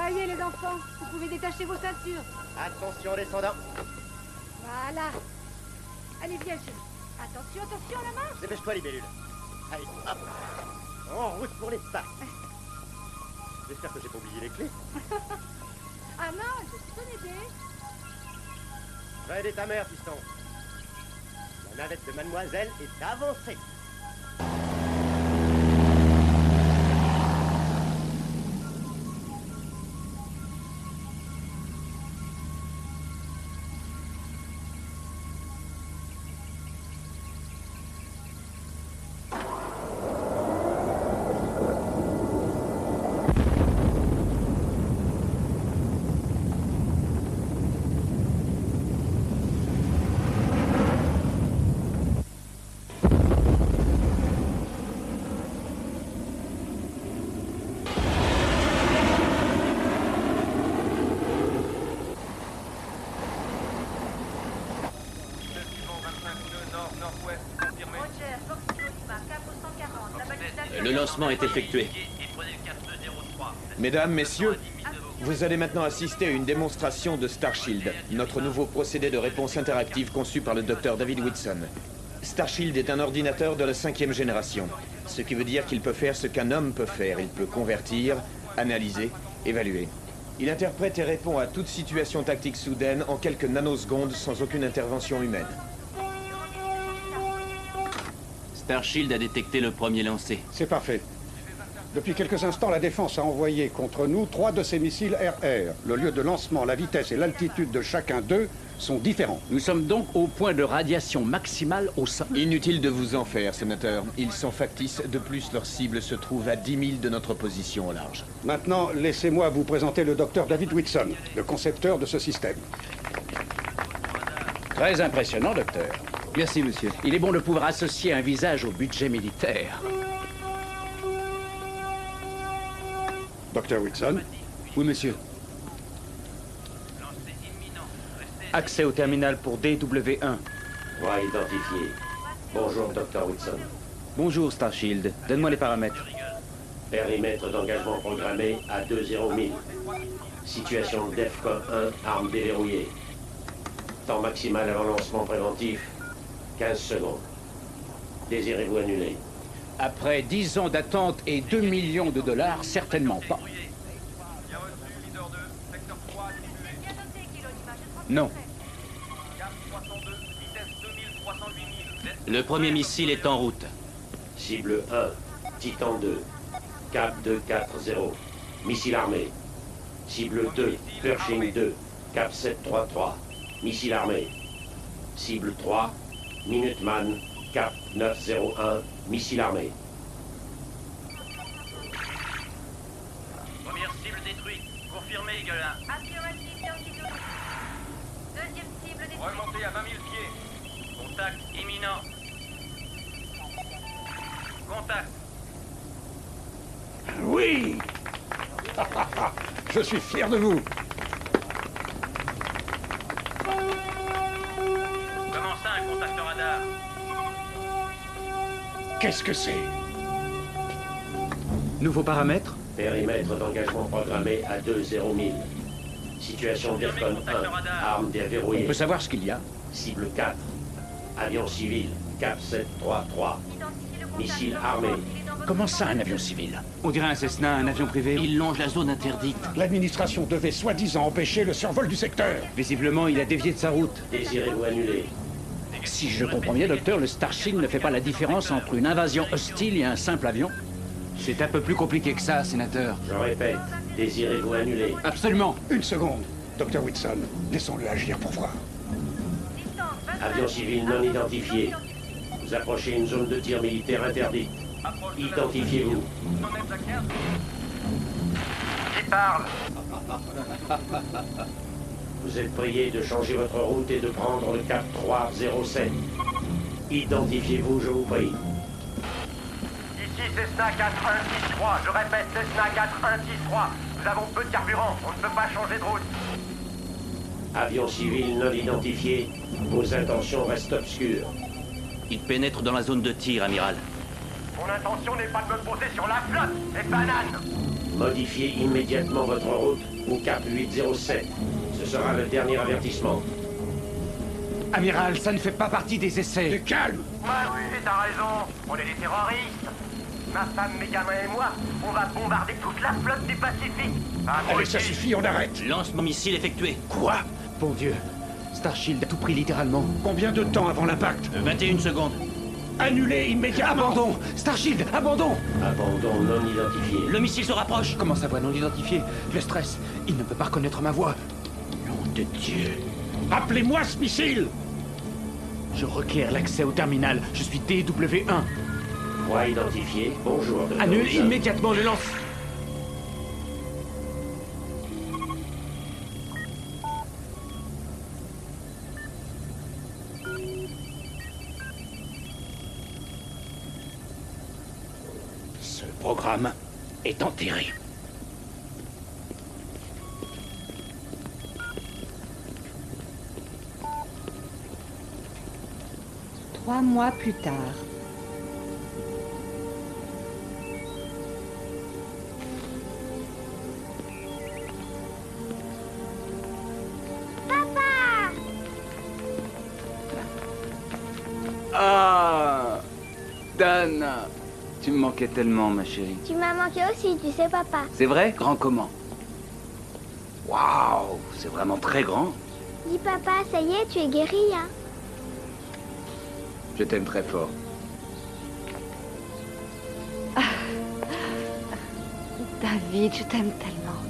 Ça y est, les enfants, vous pouvez détacher vos ceintures. Attention, descendant. Voilà. Allez, viens, chérie. Attention, attention, la marche. Dépêche-toi, libellule. Allez, hop. En route pour l'espace. J'espère que j'ai pas oublié les clés. Ah non, je connais bien. Va aider ta mère, fiston. La navette de mademoiselle est avancée. Le lancement est effectué. Mesdames, messieurs, vous allez maintenant assister à une démonstration de Starshield, notre nouveau procédé de réponse interactive conçu par le Dr David Whitson. Starshield est un ordinateur de la 5e génération, ce qui veut dire qu'il peut faire ce qu'un homme peut faire. Il peut convertir, analyser, évaluer. Il interprète et répond à toute situation tactique soudaine en quelques nanosecondes sans aucune intervention humaine. Starshield a détecté le premier lancé. C'est parfait. Depuis quelques instants, la défense a envoyé contre nous 3 de ses missiles RR. Le lieu de lancement, la vitesse et l'altitude de chacun d'eux sont différents. Nous sommes donc au point de radiation maximale au sol. Inutile de vous en faire, sénateur. Ils sont factices. De plus, leur cible se trouve à 10 000 de notre position au large. Maintenant, laissez-moi vous présenter le Dr David Whitson, le concepteur de ce système. Très impressionnant, docteur. Merci, monsieur. Il est bon de pouvoir associer un visage au budget militaire. Dr Whitson. Oui, monsieur. Accès au terminal pour DW1. Voie identifiée. Bonjour, Dr Whitson. Bonjour, Starshield. Donne-moi les paramètres. Périmètre d'engagement programmé à 20 000. Situation DEFCON 1, arme déverrouillée. Temps maximal avant lancement préventif, 15 secondes. Désirez-vous annuler? Après 10 ans d'attente et 2 millions de dollars, certainement pas. Non. Le premier missile est en route. Cible 1, Titan 2, Cap 240, missile armé. Cible 2, Pershing 2, Cap 733, missile armé. Cible 3, Minuteman, Cap 901, missile armé. Première cible détruite. Confirmé, Eagle 1. Affirmatif, Yankee Zulu. Deuxième cible détruite. Remontez à 20 000 pieds. Contact imminent. Contact. Oui. Je suis fier de vous. Comment ça, un contact radar? Qu'est-ce que c'est? Nouveaux paramètres? Périmètre d'engagement programmé à 20 000. Situation DEFCON 1, arme On déverrouillée. peut savoir ce qu'il y a? Cible 4, avion civil, Cap 733, missile armé. Comment ça, un avion civil? On dirait un Cessna, un avion privé. Il longe la zone interdite. L'administration devait soi-disant empêcher le survol du secteur. Visiblement, il a dévié de sa route. Désirez-vous annuler? Si je comprends bien, docteur, le Starshield ne fait pas la différence entre une invasion hostile et un simple avion? C'est un peu plus compliqué que ça, sénateur. Je répète, désirez-vous annuler? Absolument. Une seconde. Dr Whitson, laissons-le agir pour voir. Avion civil non identifié. Vous approchez une zone de tir militaire interdite. Identifiez-vous. Qui parle? Vous êtes prié de changer votre route et de prendre le cap 307. Identifiez-vous, je vous prie. Ici Cessna 4163. Je répète, Cessna 4163. Nous avons peu de carburant. On ne peut pas changer de route. Avion civil non identifié. Vos intentions restent obscures. Il pénètre dans la zone de tir, amiral. Mon intention n'est pas de me poser sur la flotte, et banane. Modifiez immédiatement votre route au cap 807. Ce sera le dernier avertissement. Amiral, ça ne fait pas partie des essais. Calme! Ouais, oui, t'as raison. On est des terroristes. Ma femme, mes gamins et moi, on va bombarder toute la flotte du Pacifique. Allez, ça suffit, on arrête! Lancement missile effectué. Quoi? Bon Dieu, Starshield a tout pris littéralement. Combien de temps avant l'impact? 21 secondes. Annulé immédiatement! Abandon! Starshield, abandon! Abandon non identifié. Le missile se rapproche. Comment sa voix non identifiée? Le stress, il ne peut pas reconnaître ma voix. Nom de Dieu. Rappelez-moi ce missile! Je requiers l'accès au terminal. Je suis DW1. Voix identifiée. Bonjour. Dr. Annule Wilson. immédiatement le lance. Ce programme est enterré. Trois mois plus tard. Ah, Dana, tu me manquais tellement, ma chérie. Tu m'as manqué aussi, tu sais, papa. C'est vrai? Grand comment? Waouh, c'est vraiment très grand. Dis, papa, ça y est, tu es guéri, hein? Je t'aime très fort. David, je t'aime tellement.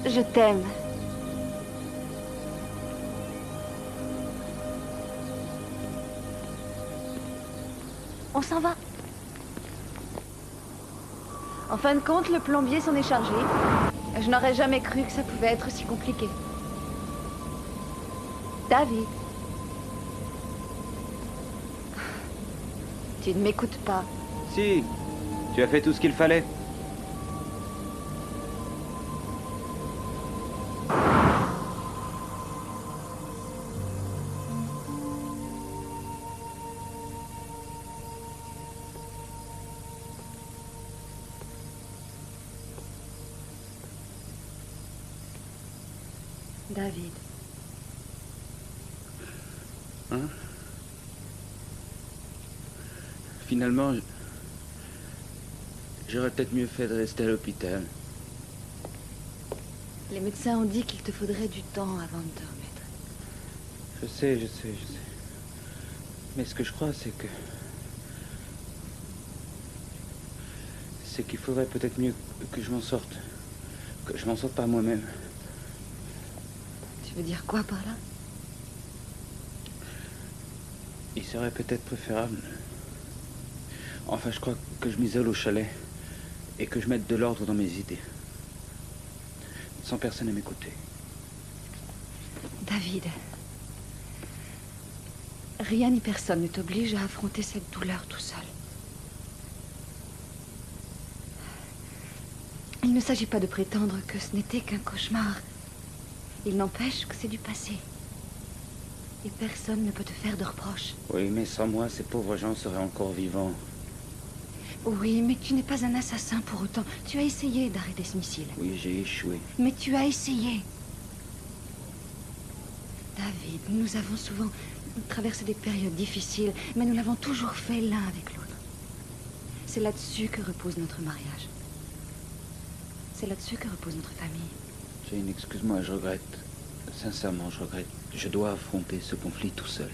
Je t'aime. On s'en va. En fin de compte, le plombier s'en est chargé. Je n'aurais jamais cru que ça pouvait être si compliqué. David. Tu ne m'écoutes pas. Si, tu as fait tout ce qu'il fallait. David. Hein? Finalement, j'aurais peut-être mieux fait de rester à l'hôpital. Les médecins ont dit qu'il te faudrait du temps avant de te remettre. Je sais. Mais ce que je crois, c'est qu'il faudrait peut-être mieux que je m'en sorte. Que je m'en sorte par moi-même. Tu veux dire quoi par là? Il serait peut-être préférable. Enfin, je crois que je m'isole au chalet et que je mette de l'ordre dans mes idées. Sans personne à m'écouter. David. Rien ni personne ne t'oblige à affronter cette douleur tout seul. Il ne s'agit pas de prétendre que ce n'était qu'un cauchemar. Il n'empêche que c'est du passé. Et personne ne peut te faire de reproches. Oui, mais sans moi, ces pauvres gens seraient encore vivants. Oui, mais tu n'es pas un assassin pour autant. Tu as essayé d'arrêter ce missile. Oui, j'ai échoué. Mais tu as essayé. David, nous avons souvent traversé des périodes difficiles, mais nous l'avons toujours fait l'un avec l'autre. C'est là-dessus que repose notre mariage. C'est là-dessus que repose notre famille. Jane, excuse-moi, je regrette. Sincèrement, je regrette. Je dois affronter ce conflit tout seul.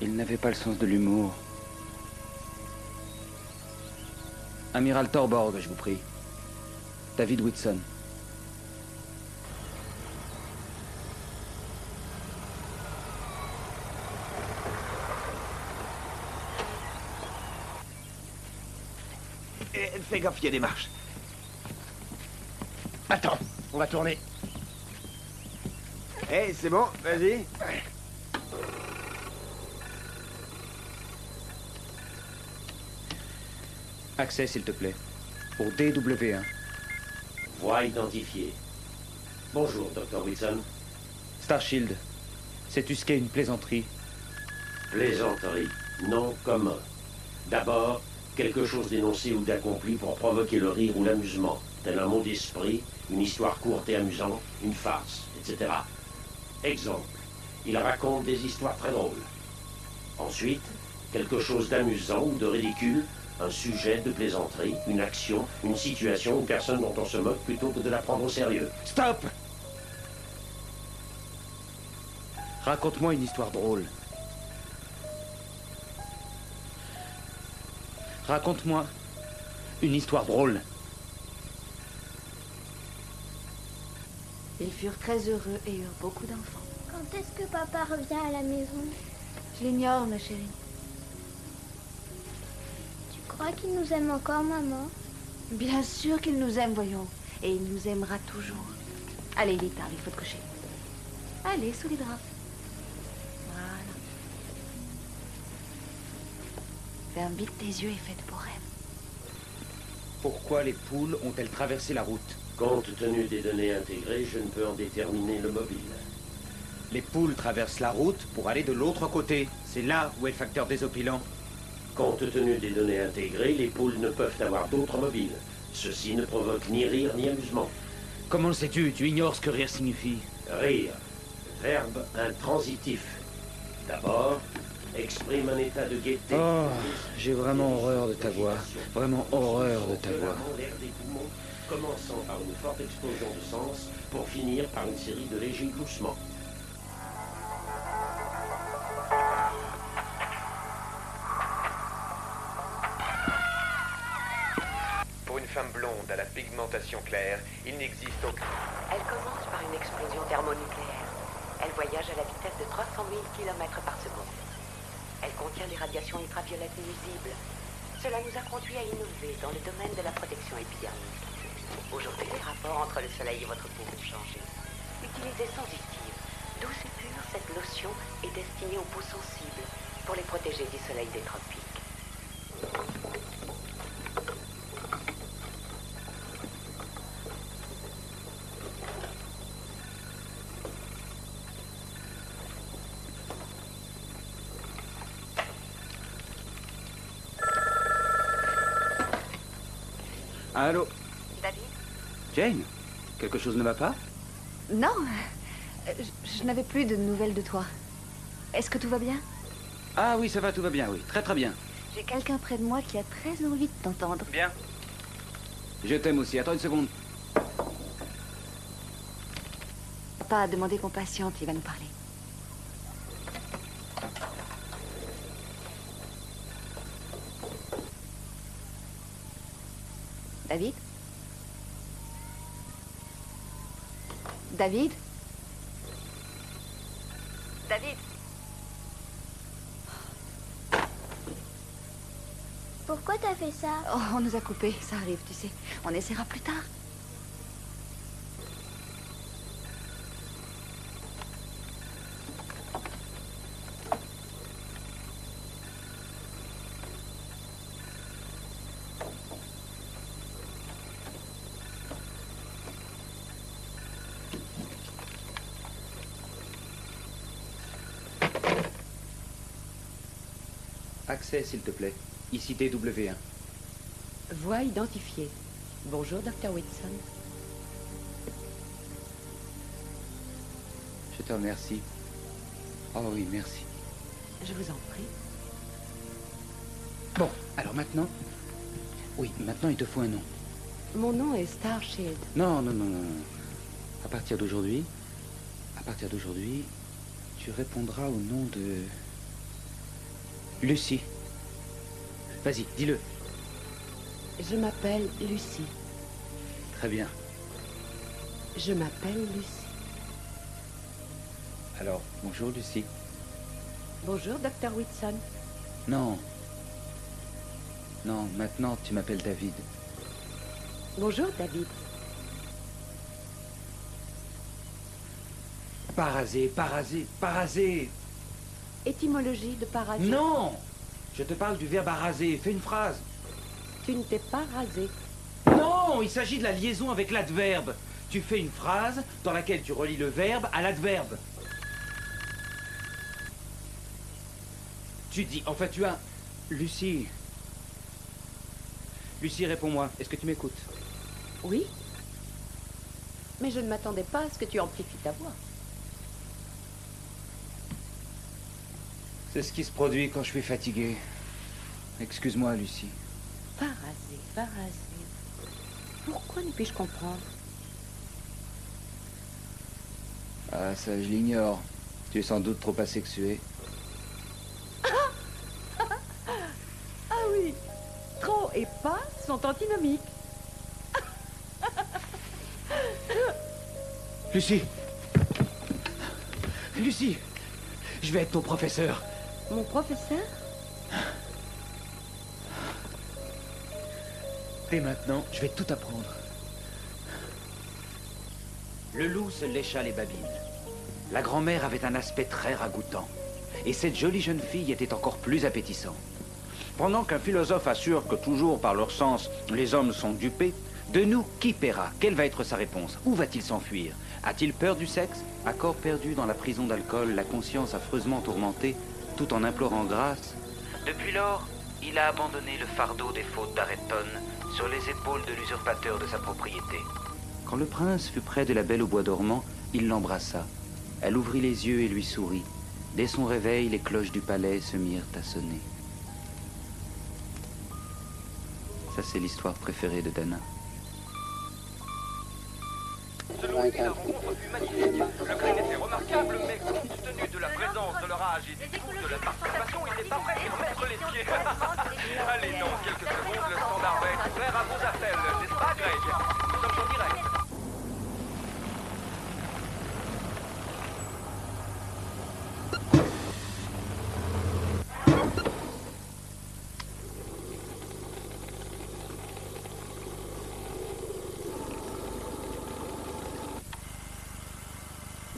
Il n'avait pas le sens de l'humour. Amiral Torborg, je vous prie. David Whitson. Fais gaffe, il y a des marches. Attends, on va tourner. Eh, c'est bon, vas-y. Accès, s'il te plaît. Pour DW1. Voix identifiée. Bonjour, Dr. Wilson. Starshield. Sais-tu ce qu'est une plaisanterie? Plaisanterie. Non commun. D'abord, quelque chose d'énoncé ou d'accompli pour provoquer le rire ou l'amusement, tel un mot d'esprit, une histoire courte et amusante, une farce, etc. Exemple, il raconte des histoires très drôles. Ensuite, quelque chose d'amusant ou de ridicule, un sujet de plaisanterie, une action, une situation, une personne dont on se moque plutôt que de la prendre au sérieux. Stop! Raconte-moi une histoire drôle. Raconte-moi une histoire drôle. Ils furent très heureux et eurent beaucoup d'enfants. Quand est-ce que papa revient à la maison? Je l'ignore, ma chérie. Tu crois qu'il nous aime encore, maman? Bien sûr qu'il nous aime, voyons. Et il nous aimera toujours. Allez, vite, Harry, il faut te coucher. Allez, sous les draps. Voilà. Ferme vite tes yeux et fais de beaux rêves. Pourquoi les poules ont-elles traversé la route? Compte tenu des données intégrées, je ne peux en déterminer le mobile. Les poules traversent la route pour aller de l'autre côté. C'est là où est le facteur désopilant. Compte tenu des données intégrées, les poules ne peuvent avoir d'autres mobiles. Ceci ne provoque ni rire ni amusement. Comment le sais-tu? Tu ignores ce que rire signifie. Rire, verbe intransitif. D'abord, exprime un état de gaieté. Oh, j'ai vraiment horreur de ta voix. Vraiment horreur de ta voix. L'air des poumons, commençant par une forte explosion de sens, pour finir par une série de légers gloussements. Pour une femme blonde à la pigmentation claire, il n'existe aucun... Elle commence par une explosion thermonucléaire. Elle voyage à la vitesse de 300 000 km par seconde. Elle contient des radiations ultraviolettes nuisibles. Cela nous a conduit à innover dans le domaine de la protection épidermique. Aujourd'hui, les rapports entre le soleil et votre peau ont changé. Utilisez sensitive. Douce et pure, cette lotion est destinée aux peaux sensibles pour les protéger du soleil des tropiques. Allô? David? Jane? Quelque chose ne va pas? Non, je n'avais plus de nouvelles de toi. Est-ce que tout va bien? Ah oui, ça va, tout va bien, oui. Très très bien. J'ai quelqu'un près de moi qui a très envie de t'entendre. Bien. Je t'aime aussi. Attends une seconde. Papa a demandé qu'on patiente, il va nous parler. David? David? David? Pourquoi t'as fait ça? Oh, on nous a coupés, ça arrive, tu sais. On essaiera plus tard. Accès, s'il te plaît. Ici DW1. Voix identifiée. Bonjour, Dr. Whitson. Je te remercie. Oh oui, merci. Je vous en prie. Bon, alors maintenant... Oui, maintenant il te faut un nom. Mon nom est Starshield. Non. À partir d'aujourd'hui, tu répondras au nom de Lucie. Vas-y, dis-le. Je m'appelle Lucie. Très bien. Je m'appelle Lucie. Alors, bonjour Lucie. Bonjour, Dr. Whitson. Non. Non, maintenant tu m'appelles David. Bonjour, David. Parasé, parasé, parasé. Étymologie de parasite. Non! Je te parle du verbe araser. Fais une phrase. Tu ne t'es pas rasé. Non! Il s'agit de la liaison avec l'adverbe. Tu fais une phrase dans laquelle tu relis le verbe à l'adverbe. Tu dis, en fait, tu as... Lucie. Lucie, réponds-moi. Est-ce que tu m'écoutes? Oui. Mais je ne m'attendais pas à ce que tu amplifies ta voix. C'est ce qui se produit quand je suis fatigué. Excuse-moi, Lucie. Parasé, parasé. Pourquoi ne puis-je comprendre? Ah, ça, je l'ignore. Tu es sans doute trop asexué. Ah oui. Trop et pas sont antinomiques. Lucie! Lucie! Je vais être ton professeur. Mon professeur? Et maintenant, je vais tout apprendre. Le loup se lécha les babines. La grand-mère avait un aspect très ragoûtant. Et cette jolie jeune fille était encore plus appétissante. Pendant qu'un philosophe assure que toujours par leur sens, les hommes sont dupés, de nous, qui paiera? Quelle va être sa réponse? Où va-t-il s'enfuir? A-t-il peur du sexe? À corps perdu dans la prison d'alcool, la conscience affreusement tourmentée, tout en implorant grâce? Depuis lors, il a abandonné le fardeau des fautes d'Areton sur les épaules de l'usurpateur de sa propriété. Quand le prince fut près de la belle au bois dormant, il l'embrassa. Elle ouvrit les yeux et lui sourit. Dès son réveil, les cloches du palais se mirent à sonner. Ça, c'est l'histoire préférée de Dana. Selon lui, la rencontre fut magnifique. Le crime était remarquable, mais compte tenu de la présence de l'orage et du coup de la participation, il n'est pas prêt d'y remettre les pieds. Allez, dans quelques secondes, le standard va être ouvert à vos appels, n'est-ce pas, Greg? Nous sommes en direct.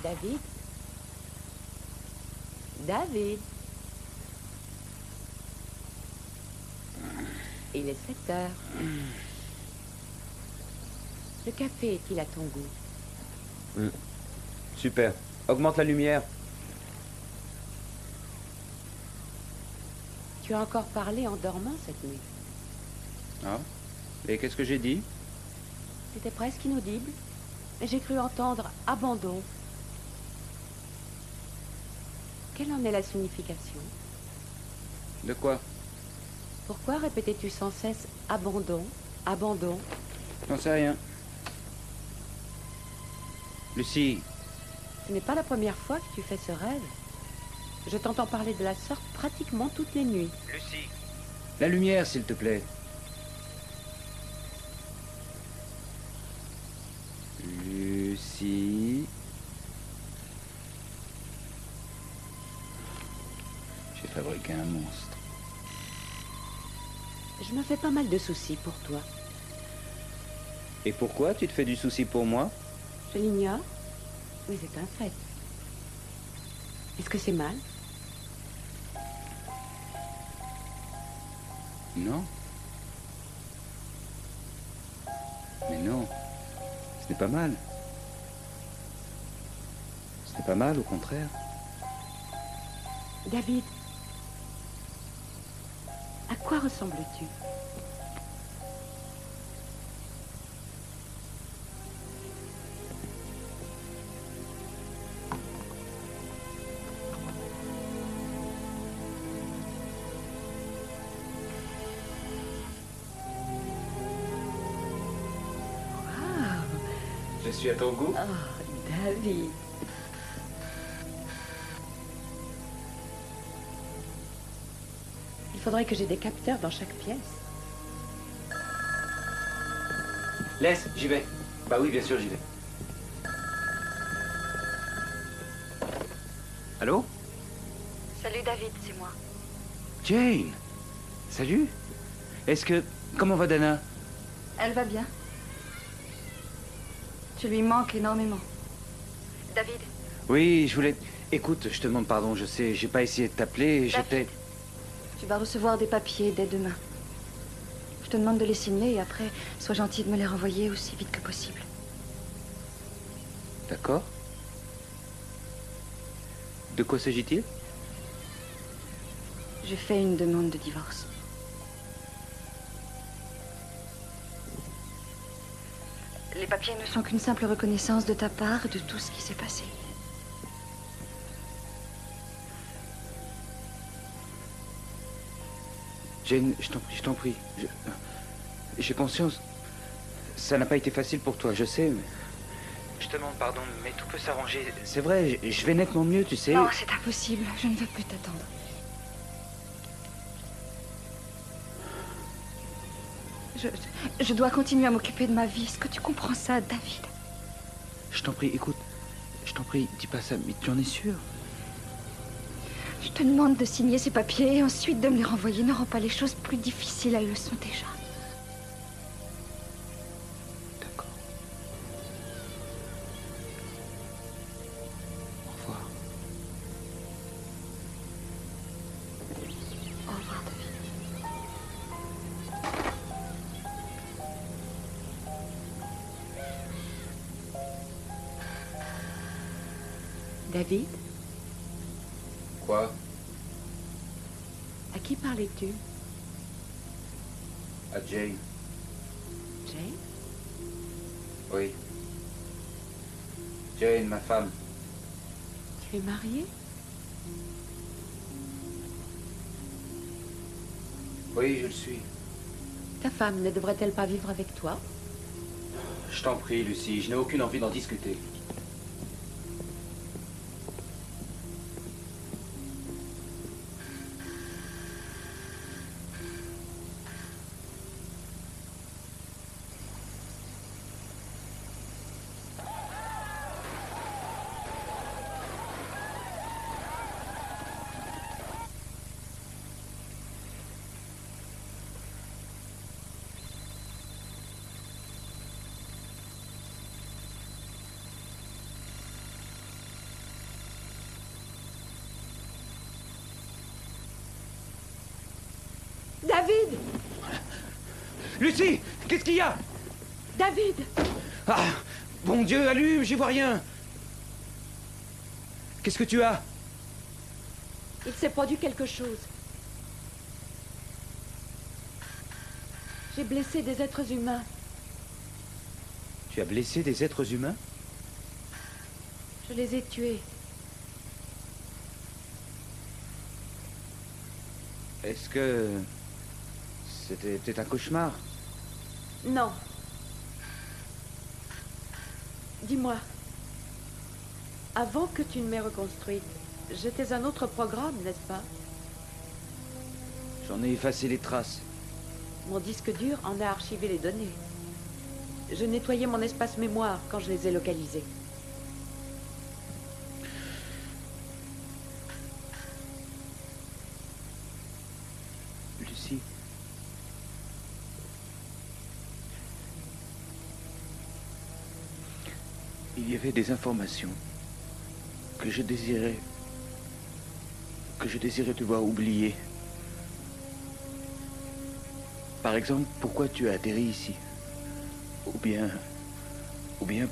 David? David? Il est 7 heures. Le café est-il à ton goût? Super. Augmente la lumière. Tu as encore parlé en dormant cette nuit. Ah. Et qu'est-ce que j'ai dit? C'était presque inaudible. Mais j'ai cru entendre abandon. Quelle en est la signification? De quoi? Pourquoi répétais-tu sans cesse abandon, abandon? J'en sais rien. Lucie. Ce n'est pas la première fois que tu fais ce rêve. Je t'entends parler de la sorte pratiquement toutes les nuits. Lucie. La lumière, s'il te plaît. Lucie. J'ai fabriqué un monstre. Je me fais pas mal de soucis pour toi. Et pourquoi tu te fais du souci pour moi? Je l'ignore, mais c'est un fait. Est-ce que c'est mal? Non. Mais non. Ce n'est pas mal. Ce n'est pas mal, au contraire. David, à quoi ressembles-tu? Je suis à ton goût? Oh, David. Il faudrait que j'ai des capteurs dans chaque pièce. Laisse, j'y vais. Bah oui, bien sûr, j'y vais. Allô? Salut David, c'est moi. Jane! Salut! Est-ce que... Comment va Dana? Elle va bien. Tu lui manques énormément. David? Oui, je voulais... Écoute, je te demande pardon, je sais, j'ai pas essayé de t'appeler, j'étais... Tu vas recevoir des papiers dès demain. Je te demande de les signer et après, sois gentil de me les renvoyer aussi vite que possible. D'accord. De quoi s'agit-il? Je fais une demande de divorce. Les papiers ne sont qu'une simple reconnaissance de ta part de tout ce qui s'est passé. Jane, je t'en prie. J'ai conscience. Ça n'a pas été facile pour toi, je sais, mais... Je te demande pardon, mais tout peut s'arranger. C'est vrai, je vais nettement mieux, tu sais. Non, c'est impossible. Je ne veux plus t'attendre. Je dois continuer à m'occuper de ma vie. Est-ce que tu comprends ça, David? Je t'en prie, écoute. Je t'en prie, dis pas ça, mais tu en es sûr? Je te demande de signer ces papiers et ensuite de me les renvoyer. Ne rends pas les choses plus difficiles, elles le sont déjà. D'accord. Au revoir. Au revoir, David? David? Quoi? À qui parlais-tu? À Jane. Jane? Oui. Jane, ma femme. Tu es marié? Oui, je le suis. Ta femme ne devrait-elle pas vivre avec toi? Je t'en prie, Lucie, je n'ai aucune envie d'en discuter. David! Lucie! Qu'est-ce qu'il y a? David! Ah! Bon Dieu, allume, j'y vois rien! Qu'est-ce que tu as? Il s'est produit quelque chose. J'ai blessé des êtres humains. Tu as blessé des êtres humains? Je les ai tués. Est-ce que... C'était un cauchemar? Non. Dis-moi, avant que tu ne m'aies reconstruite, j'étais un autre programme, n'est-ce pas? J'en ai effacé les traces. Mon disque dur en a archivé les données. Je nettoyais mon espace mémoire quand je les ai localisés. Lucie. Il y avait des informations que je désirais te voir oublier. Par exemple, pourquoi tu as atterri ici? Ou bien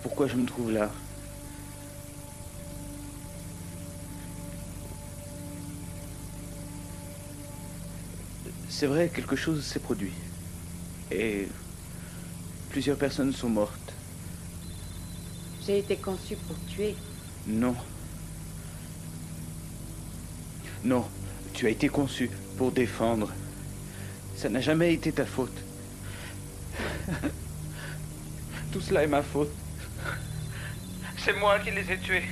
pourquoi je me trouve là? C'est vrai, quelque chose s'est produit. Et plusieurs personnes sont mortes. J'ai été conçue pour tuer. Non. Non, tu as été conçu pour défendre. Ça n'a jamais été ta faute. Tout cela est ma faute. C'est moi qui les ai tués.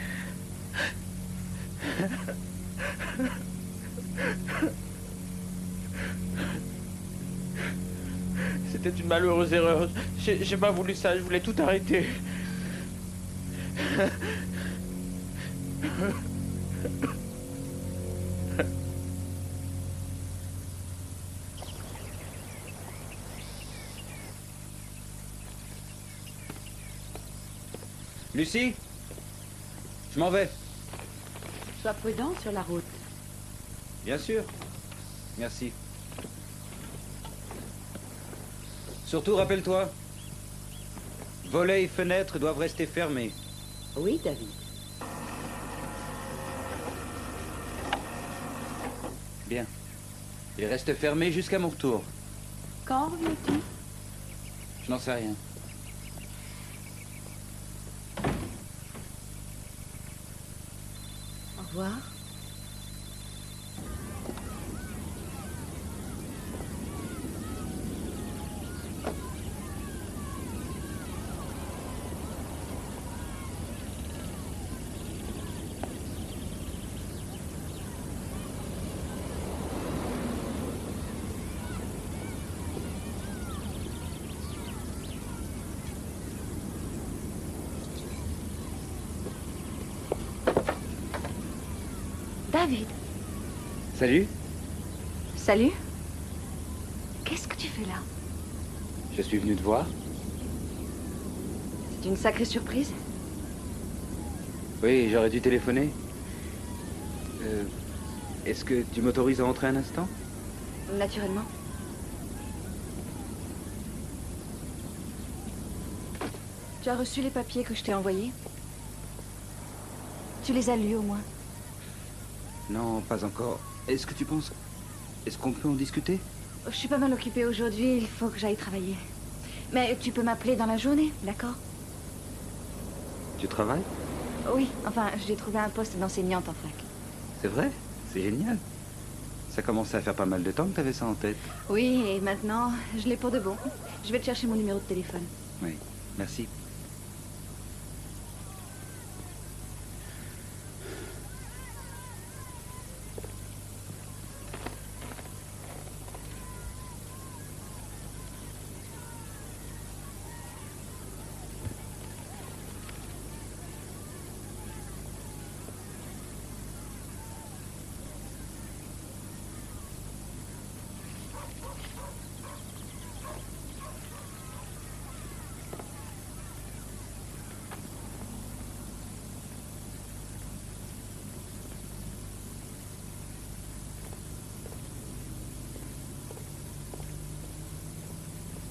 c'était une malheureuse erreur. J'ai pas voulu ça, je voulais tout arrêter. Lucie, je m'en vais. Sois prudent sur la route. Bien sûr. Merci. Surtout, rappelle-toi, volets et fenêtres doivent rester fermés. Oui, David. Bien. Ils restent fermés jusqu'à mon retour. Quand reviens-tu? Je n'en sais rien. Au revoir. David. Salut. Salut. Qu'est-ce que tu fais là? Je suis venu te voir. C'est une sacrée surprise. Oui, j'aurais dû téléphoner. Est-ce que tu m'autorises à entrer un instant? Naturellement. Tu as reçu les papiers que je t'ai envoyés? Tu les as lus au moins? Non, pas encore. Est-ce que tu penses... Est-ce qu'on peut en discuter? Je suis pas mal occupée aujourd'hui, il faut que j'aille travailler. Mais tu peux m'appeler dans la journée, d'accord? Tu travailles? Oui, enfin, j'ai trouvé un poste d'enseignante en fac. C'est vrai? C'est génial. Ça commençait à faire pas mal de temps que t'avais ça en tête. Oui, et maintenant, je l'ai pour de bon. Je vais te chercher mon numéro de téléphone. Oui, merci.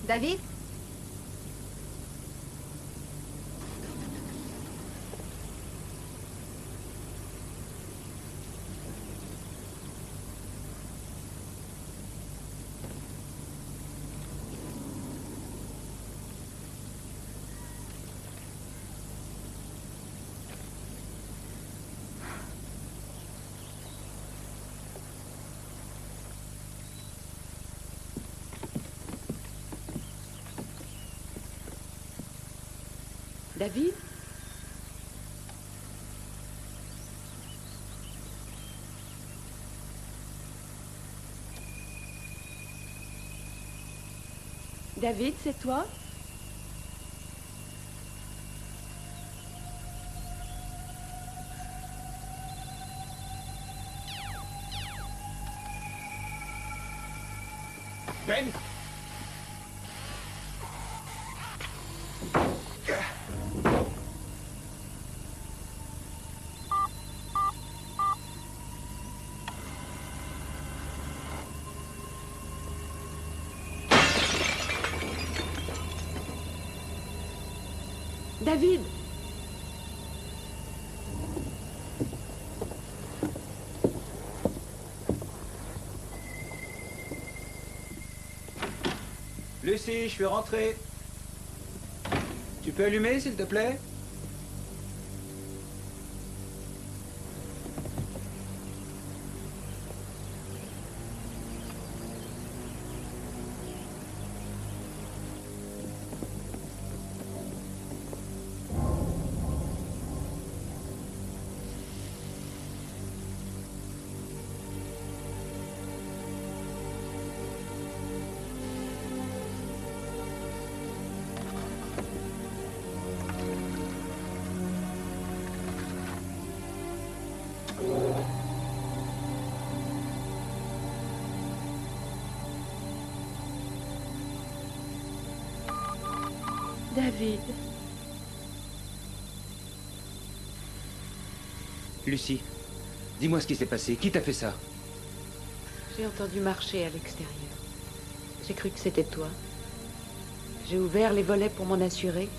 David? David? David, c'est toi? Ben? David! Lucie, je suis rentré. Tu peux allumer, s'il te plaît? David. Lucie, dis-moi ce qui s'est passé. Qui t'a fait ça? J'ai entendu marcher à l'extérieur. J'ai cru que c'était toi. J'ai ouvert les volets pour m'en assurer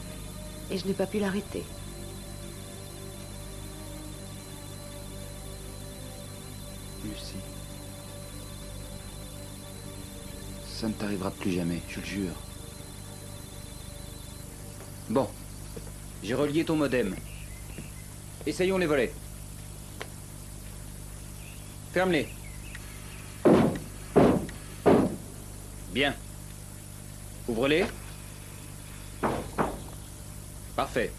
et je n'ai pas pu l'arrêter. Lucie. Ça ne t'arrivera plus jamais, je le jure. Bon. J'ai relié ton modem. Essayons les volets. Ferme-les. Bien. Ouvre-les. Parfait.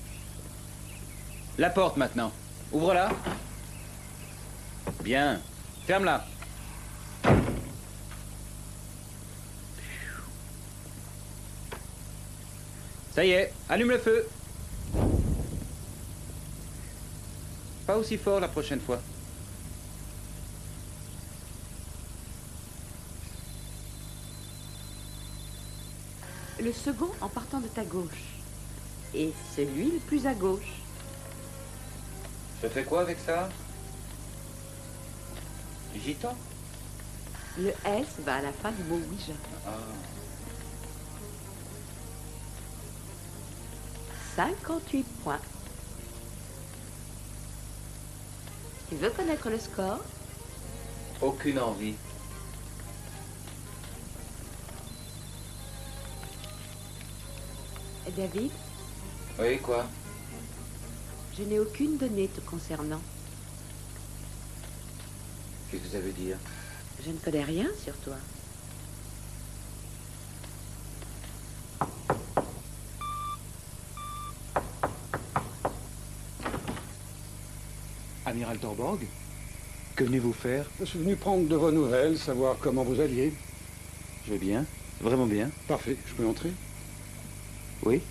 La porte maintenant. Ouvre-la. Bien. Ferme-la. Ça y est, allume le feu. Pas aussi fort la prochaine fois. Le second en partant de ta gauche. Et celui le plus à gauche. Je fais quoi avec ça? Gitan? Le S va à la fin du mot Ouija. Ah. 58 points. Tu veux connaître le score? Aucune envie. David? Oui, quoi? Je n'ai aucune donnée te concernant. Qu'est-ce que ça veut dire? Je ne connais rien sur toi. Amiral Torborg, que venez-vous faire? Je suis venu prendre de vos nouvelles, savoir comment vous alliez. Je vais bien, vraiment bien. Parfait, je peux entrer? Oui.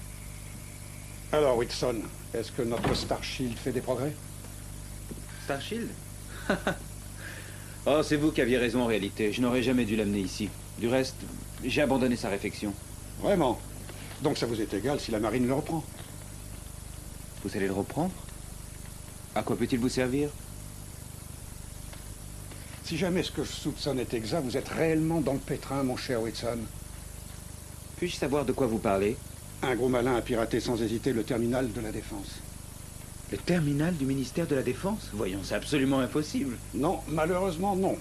Alors, Whitson, est-ce que notre Starshield fait des progrès? Starshield? Oh, c'est vous qui aviez raison en réalité. Je n'aurais jamais dû l'amener ici. Du reste, j'ai abandonné sa réfection. Vraiment? Donc ça vous est égal si la marine le reprend? Vous allez le reprendre? À quoi peut-il vous servir? Si jamais ce que je soupçonne est exact, vous êtes réellement dans le pétrin, mon cher Whitson. Puis-je savoir de quoi vous parlez? Un gros malin a piraté sans hésiter le terminal de la Défense. Le terminal du ministère de la Défense? Voyons, c'est absolument impossible. Non, malheureusement non.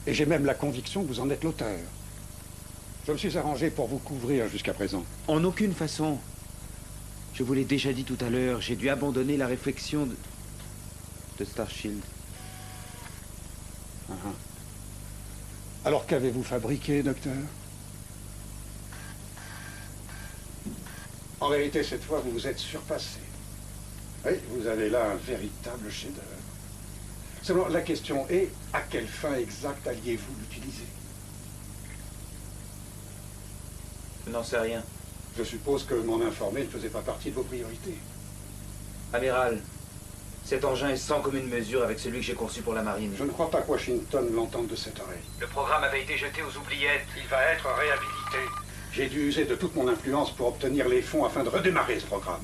Et j'ai même la conviction que vous en êtes l'auteur. Je me suis arrangé pour vous couvrir jusqu'à présent. En aucune façon. Je vous l'ai déjà dit tout à l'heure, j'ai dû abandonner la réflexion de Starshield. Alors qu'avez-vous fabriqué, docteur? En réalité, cette fois, vous vous êtes surpassé. Oui, vous avez là un véritable chef-d'œuvre. Seulement, la question est, à quelle fin exacte alliez-vous l'utiliser? Je n'en sais rien. Je suppose que m'en informer ne faisait pas partie de vos priorités. Amiral, cet engin est sans commune mesure avec celui que j'ai conçu pour la marine. Je ne crois pas que Washington l'entende de cette oreille. Le programme avait été jeté aux oubliettes. Il va être réhabilité. J'ai dû user de toute mon influence pour obtenir les fonds afin de redémarrer ce programme.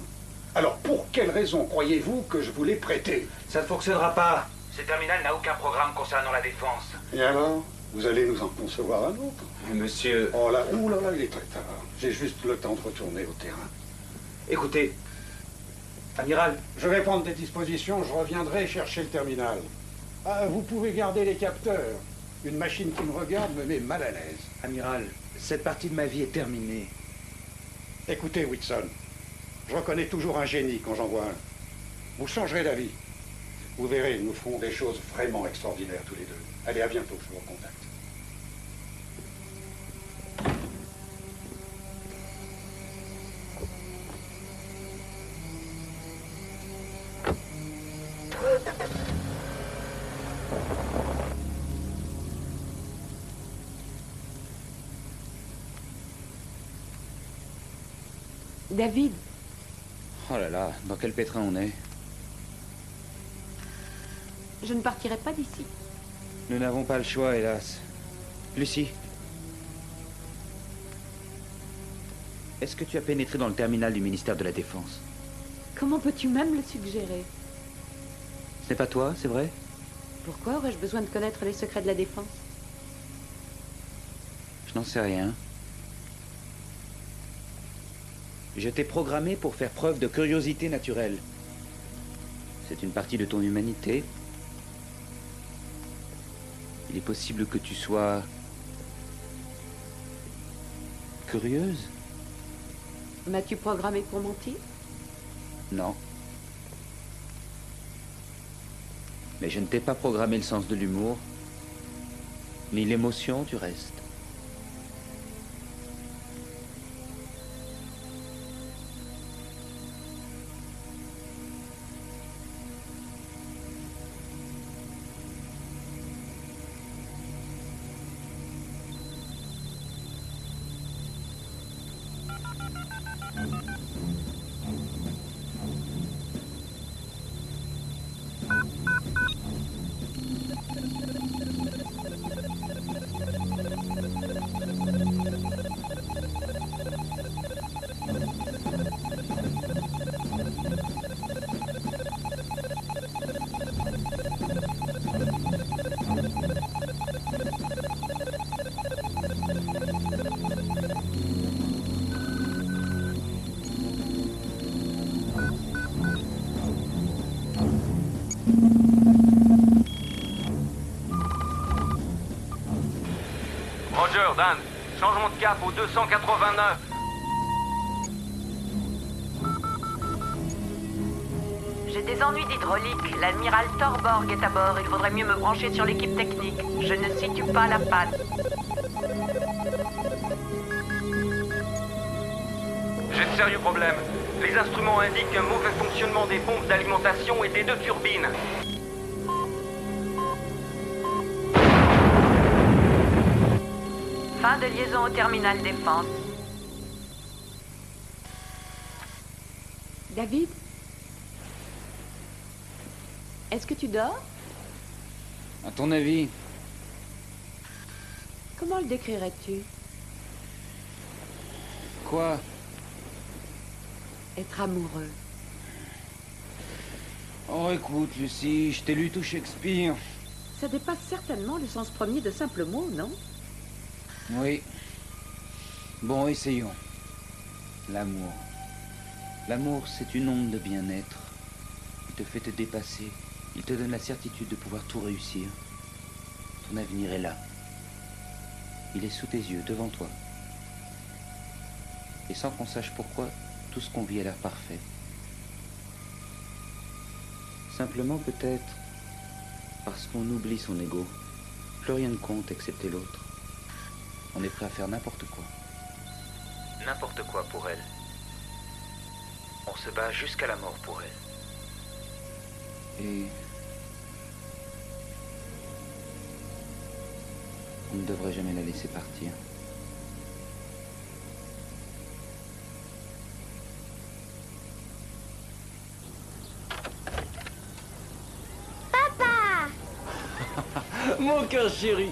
Alors, pour quelle raison croyez-vous que je vous l'ai prêté? Ça ne fonctionnera pas. Ce terminal n'a aucun programme concernant la défense. Et alors? Vous allez nous en concevoir un autre? Monsieur... Oh là, ouh là là, il est très tard. J'ai juste le temps de retourner au terrain. Écoutez, Amiral... Je vais prendre des dispositions, je reviendrai chercher le terminal. Ah, vous pouvez garder les capteurs. Une machine qui me regarde me met mal à l'aise. Amiral, cette partie de ma vie est terminée. Écoutez, Whitson, je reconnais toujours un génie quand j'en vois un. Vous changerez d'avis. Vous verrez, nous ferons des choses vraiment extraordinaires tous les deux. Allez, à bientôt, je vous recontacte. David. Oh là là, dans quel pétrin on est? Je ne partirai pas d'ici. Nous n'avons pas le choix, hélas. Lucie. Est-ce que tu as pénétré dans le terminal du ministère de la Défense? Comment peux-tu même le suggérer? Ce n'est pas toi, c'est vrai? Pourquoi aurais-je besoin de connaître les secrets de la Défense? Je n'en sais rien. Je t'ai programmé pour faire preuve de curiosité naturelle. C'est une partie de ton humanité. Il est possible que tu sois... curieuse? M'as-tu programmé pour mentir? Non. Mais je ne t'ai pas programmé le sens de l'humour, ni l'émotion du reste. Roger, Dan. Changement de cap au 289. J'ai des ennuis d'hydraulique. L'admiral Thorborg est à bord. Il faudrait mieux me brancher sur l'équipe technique. Je ne situe pas la panne. J'ai de sérieux problèmes. Les instruments indiquent un mauvais fonctionnement des pompes d'alimentation et des 2 turbines. Fin de liaison au terminal défense. David? Est-ce que tu dors? À ton avis? Comment le décrirais-tu? Quoi? Être amoureux. Oh, écoute, Lucie, je t'ai lu tout Shakespeare. Ça dépasse certainement le sens premier de simples mots, non? Oui. Bon, essayons. L'amour. L'amour, c'est une onde de bien-être. Il te fait te dépasser. Il te donne la certitude de pouvoir tout réussir. Ton avenir est là. Il est sous tes yeux, devant toi. Et sans qu'on sache pourquoi, tout ce qu'on vit a l'air parfait. Simplement peut-être parce qu'on oublie son ego. Plus rien ne compte excepté l'autre. On est prêt à faire n'importe quoi. N'importe quoi pour elle. On se bat jusqu'à la mort pour elle. Et on ne devrait jamais la laisser partir. Papa! Mon cœur chéri,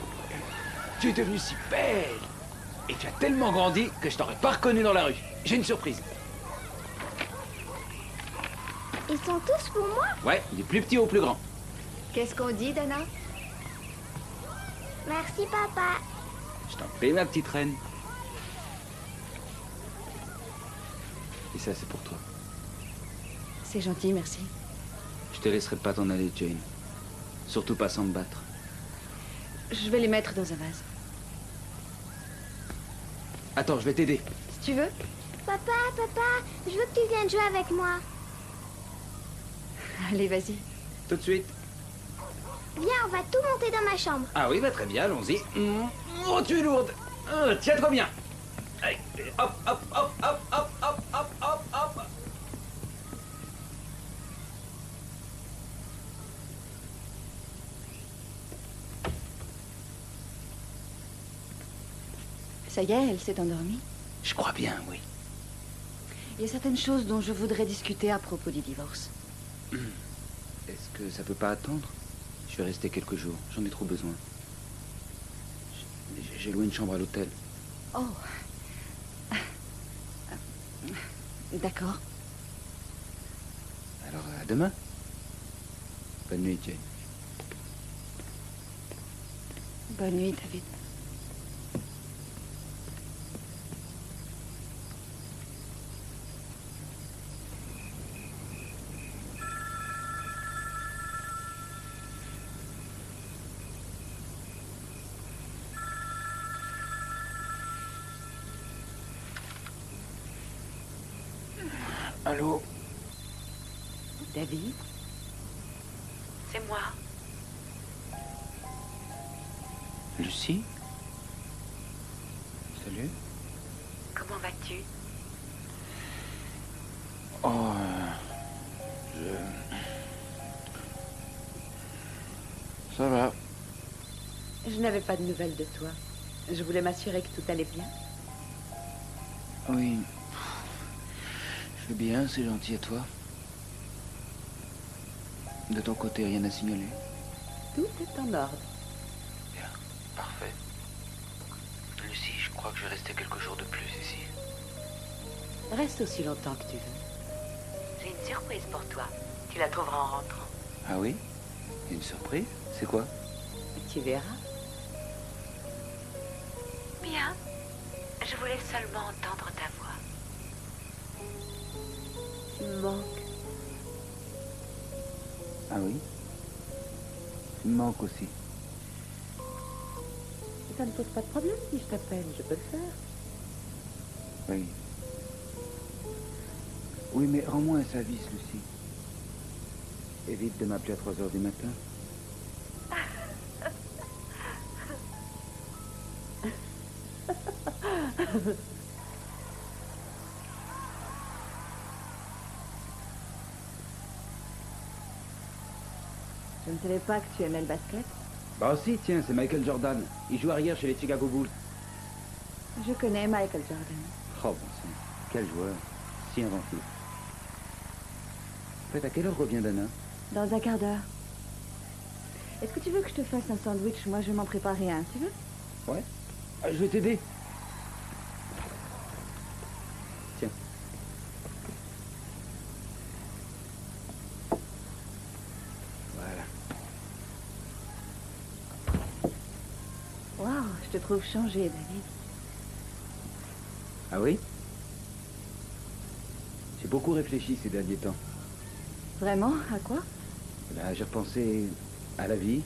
tu es devenue si belle. Et tu as tellement grandi que je t'aurais pas reconnu dans la rue. J'ai une surprise. Ils sont tous pour moi? Ouais, du plus petit au plus grand. Qu'est-ce qu'on dit, Dana? Merci, papa. Je t'en prie, ma petite reine. Et ça, c'est pour toi. C'est gentil, merci. Je te laisserai pas t'en aller, Jane. Surtout pas sans me battre. Je vais les mettre dans un vase. Attends, je vais t'aider. Si tu veux. Papa, je veux que tu viennes jouer avec moi. Allez, vas-y. Tout de suite. Viens, on va tout monter dans ma chambre. Ah oui, bah très bien, allons-y. Oh, tu es lourde. Tiens-toi bien. Allez, hop, hop, hop, hop, hop, hop, hop, hop, hop. Ça y est, elle s'est endormie. Je crois bien, oui. Il y a certaines choses dont je voudrais discuter à propos du divorce. Est-ce que ça peut pas attendre? Je vais rester quelques jours. J'en ai trop besoin. J'ai loué une chambre à l'hôtel. Oh. D'accord. Alors, à demain. Bonne nuit, Jane. Bonne nuit, David. Allô? David? C'est moi. Lucie? Salut. Comment vas-tu? Oh, Ça va. Je n'avais pas de nouvelles de toi. Je voulais m'assurer que tout allait bien. Oui. Je vais bien, c'est gentil à toi. De ton côté, rien à signaler? Tout est en ordre. Bien, parfait. Lucie, je crois que je vais rester quelques jours de plus ici. Reste aussi longtemps que tu veux. J'ai une surprise pour toi. Tu la trouveras en rentrant. Ah oui? Une surprise? C'est quoi? Tu verras. Bien. Je voulais seulement entendre ta voix. Tu me manques. Ah oui? Tu me manques aussi. Ça ne pose pas de problème si je t'appelle, je peux le faire. Oui. Oui, mais rends-moi un service, Lucie. Évite de m'appeler à 3 heures du matin. Je ne savais pas que tu aimais le basket. Bah aussi, tiens, c'est Michael Jordan. Il joue arrière chez les Chicago Bulls. Je connais Michael Jordan. Oh, bon sang. Quel joueur. Si inventif. En fait, à quelle heure revient Dana? Dans un quart d'heure. Est-ce que tu veux que je te fasse un sandwich? Moi, je vais m'en préparer un, tu veux? Ouais. Ah, je vais t'aider. Tiens. Voilà. Waouh, je te trouve changé, David. Ah oui? J'ai beaucoup réfléchi ces derniers temps. Vraiment? À quoi? Là, j'ai repensé à la vie.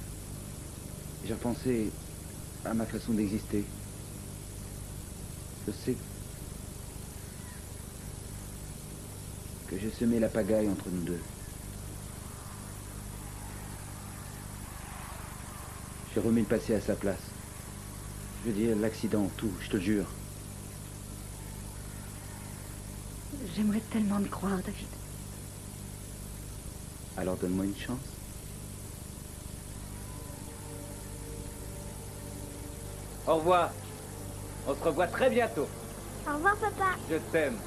J'ai repensé à ma façon d'exister. Je sais que j'ai semé la pagaille entre nous deux. J'ai remis le passé à sa place. Je veux dire, l'accident, tout, je te le jure. J'aimerais tellement me croire, David. Alors donne-moi une chance. Au revoir. On se revoit très bientôt. Au revoir, papa. Je t'aime.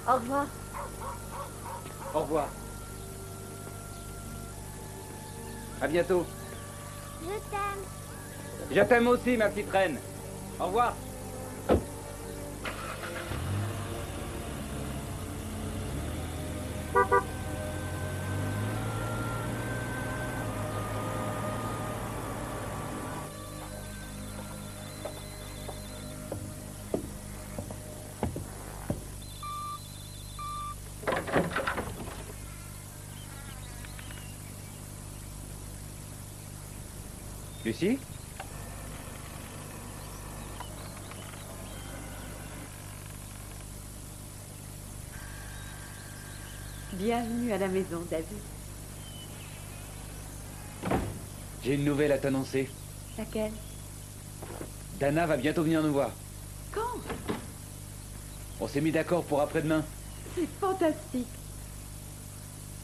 Au revoir. Au revoir. À bientôt. Je t'aime. Je t'aime aussi, ma petite reine. Au revoir. Lucie? Bienvenue à la maison, David. J'ai une nouvelle à t'annoncer. Laquelle? Dana va bientôt venir nous voir. Quand? On s'est mis d'accord pour après-demain. C'est fantastique.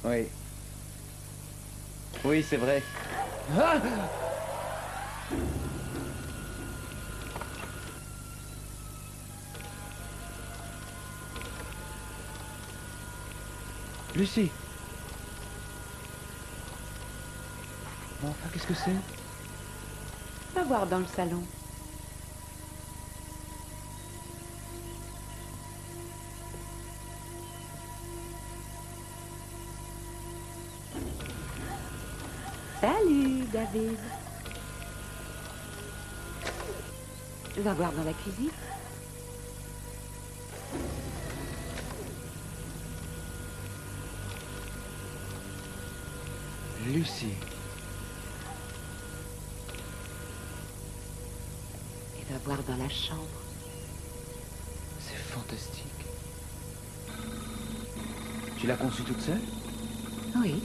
Oui. Oui, c'est vrai. Ah! Lucie. Bon, enfin, qu'est-ce que c'est? Va voir dans le salon. Salut, David. Va voir dans la cuisine. Lucie. Et va voir dans la chambre. C'est fantastique. Tu l'as conçue toute seule? Oui.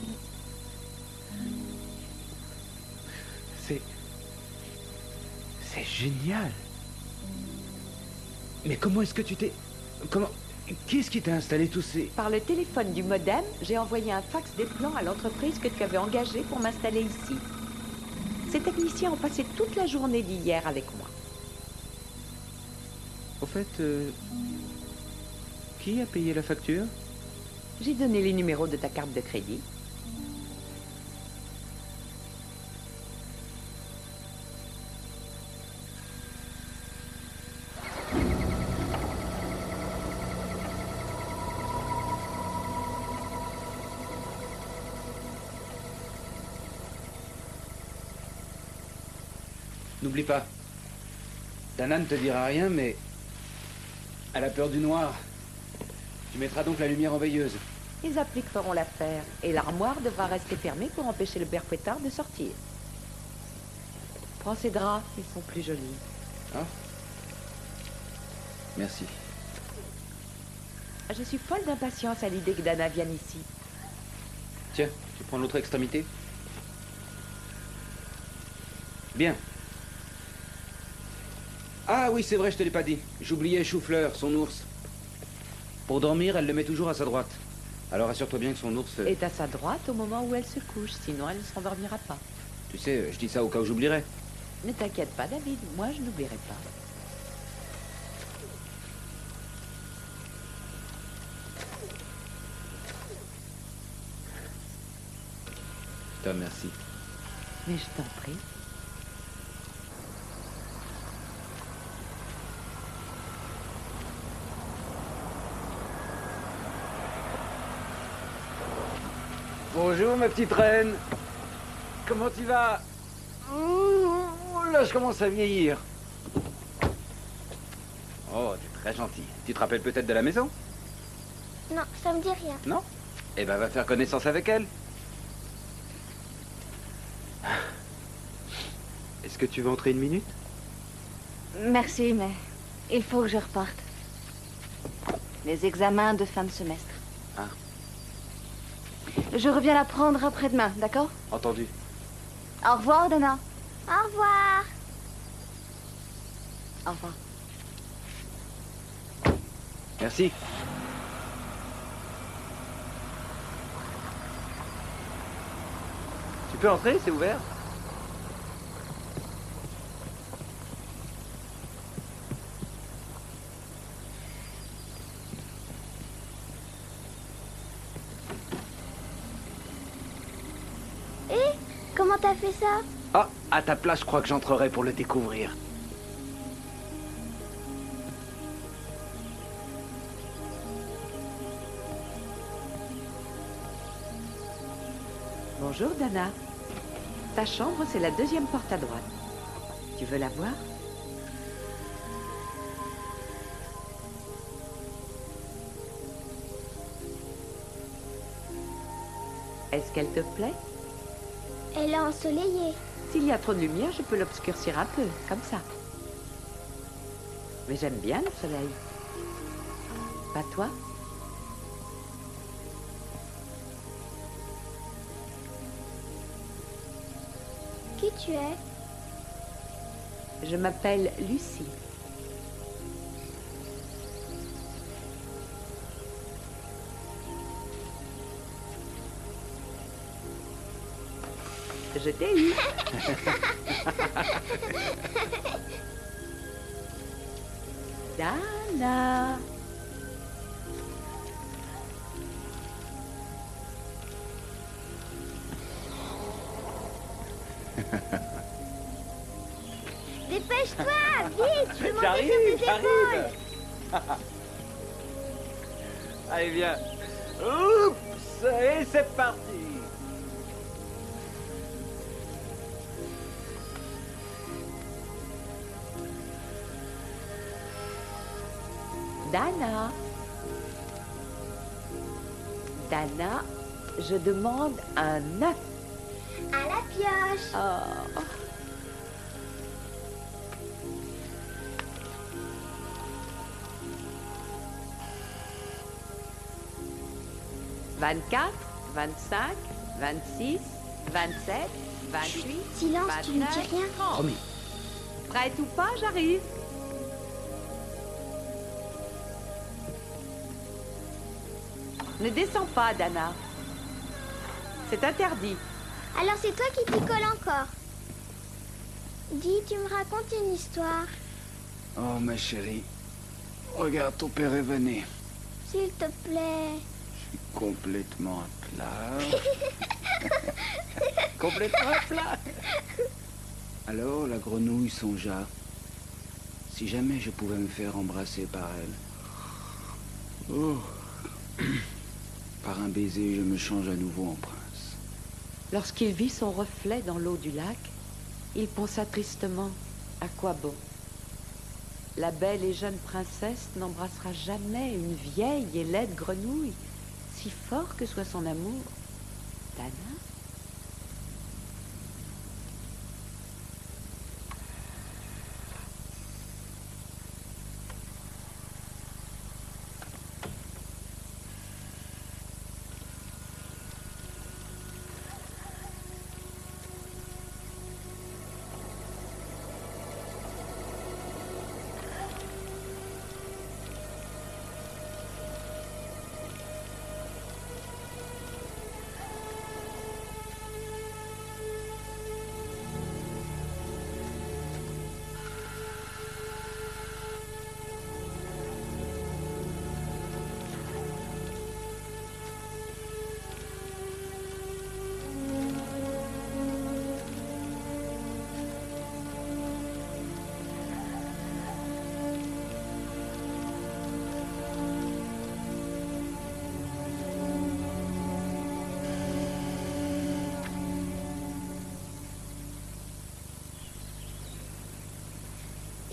C'est génial. Mais comment est-ce que tu t'es... Comment... Qui est-ce qui t'a installé tous ces... Par le téléphone du modem, j'ai envoyé un fax des plans à l'entreprise que tu avais engagée pour m'installer ici. Ces techniciens ont passé toute la journée d'hier avec moi. Au fait, qui a payé la facture? J'ai donné les numéros de ta carte de crédit. N'oublie pas. Dana ne te dira rien, mais... elle a peur du noir. Tu mettras donc la lumière en veilleuse. Les appliques feront l'affaire, et l'armoire devra rester fermée pour empêcher le père Fouettard de sortir. Prends ces draps, ils sont plus jolis. Ah. Merci. Je suis folle d'impatience à l'idée que Dana vienne ici. Tiens, tu prends l'autre extrémité? Bien. Ah oui, c'est vrai, je te l'ai pas dit. J'oubliais Chou-Fleur, son ours. Pour dormir, elle le met toujours à sa droite. Alors assure-toi bien que son ours... est à sa droite au moment où elle se couche, sinon elle ne s'endormira pas. Tu sais, je dis ça au cas où j'oublierais. Ne t'inquiète pas, David, moi je n'oublierai pas. Je te remercie. Mais je t'en prie. Bonjour, ma petite reine. Comment tu vas? Là, je commence à vieillir. Oh, tu es très gentil. Tu te rappelles peut-être de la maison? Non, ça me dit rien. Non? Eh ben, va faire connaissance avec elle. Est-ce que tu veux entrer une minute? Merci, mais il faut que je reparte. Les examens de fin de semestre. Ah. Je reviens la prendre après-demain, d'accord? Entendu. Au revoir, Dana. Au revoir. Au revoir. Merci. Tu peux entrer, c'est ouvert. Comment t'as fait ça? Ah, à ta place, je crois que j'entrerai pour le découvrir. Bonjour, Dana. Ta chambre, c'est la deuxième porte à droite. Tu veux la voir? Est-ce qu'elle te plaît? Elle est ensoleillée. S'il y a trop de lumière, je peux l'obscurcir un peu, comme ça. Mais j'aime bien le soleil. Pas toi? Qui tu es? Je m'appelle Lucie. Je t'ai eu. Dana. Dépêche-toi, vite, je vais monter J'arrive, sur tes épaules. Allez, viens. Oups, et c'est parti. Dana. Dana, je demande un œuf. À la pioche. Oh. « 24, 25, 26, 27, 28, Silence, 29, tu ne dis rien. 30. Promis. Prête ou pas, j'arrive. Ne descends pas, Dana. C'est interdit. Alors c'est toi qui t'y colle encore. Dis, tu me racontes une histoire. Oh, ma chérie. Regarde, ton père est venu. S'il te plaît. Complètement plat. Complètement plat. Alors la grenouille songea. Si jamais je pouvais me faire embrasser par elle. Oh. Par un baiser, je me change à nouveau en prince. Lorsqu'il vit son reflet dans l'eau du lac, il pensa tristement, à quoi bon? La belle et jeune princesse n'embrassera jamais une vieille et laide grenouille, si fort que soit son amour. Dana?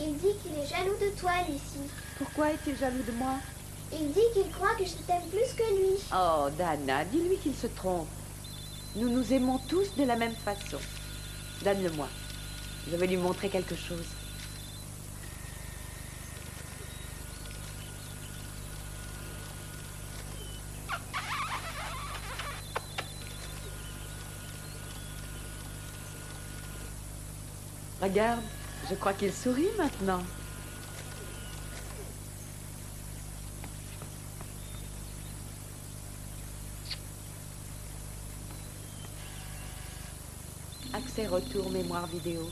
Il dit qu'il est jaloux de toi, Lucie. Pourquoi est-il jaloux de moi? Il dit qu'il croit que je t'aime plus que lui. Oh, Dana, dis-lui qu'il se trompe. Nous nous aimons tous de la même façon. Donne-le-moi. Je vais lui montrer quelque chose. Regarde, je crois qu'il sourit maintenant. Accès retour mémoire vidéo.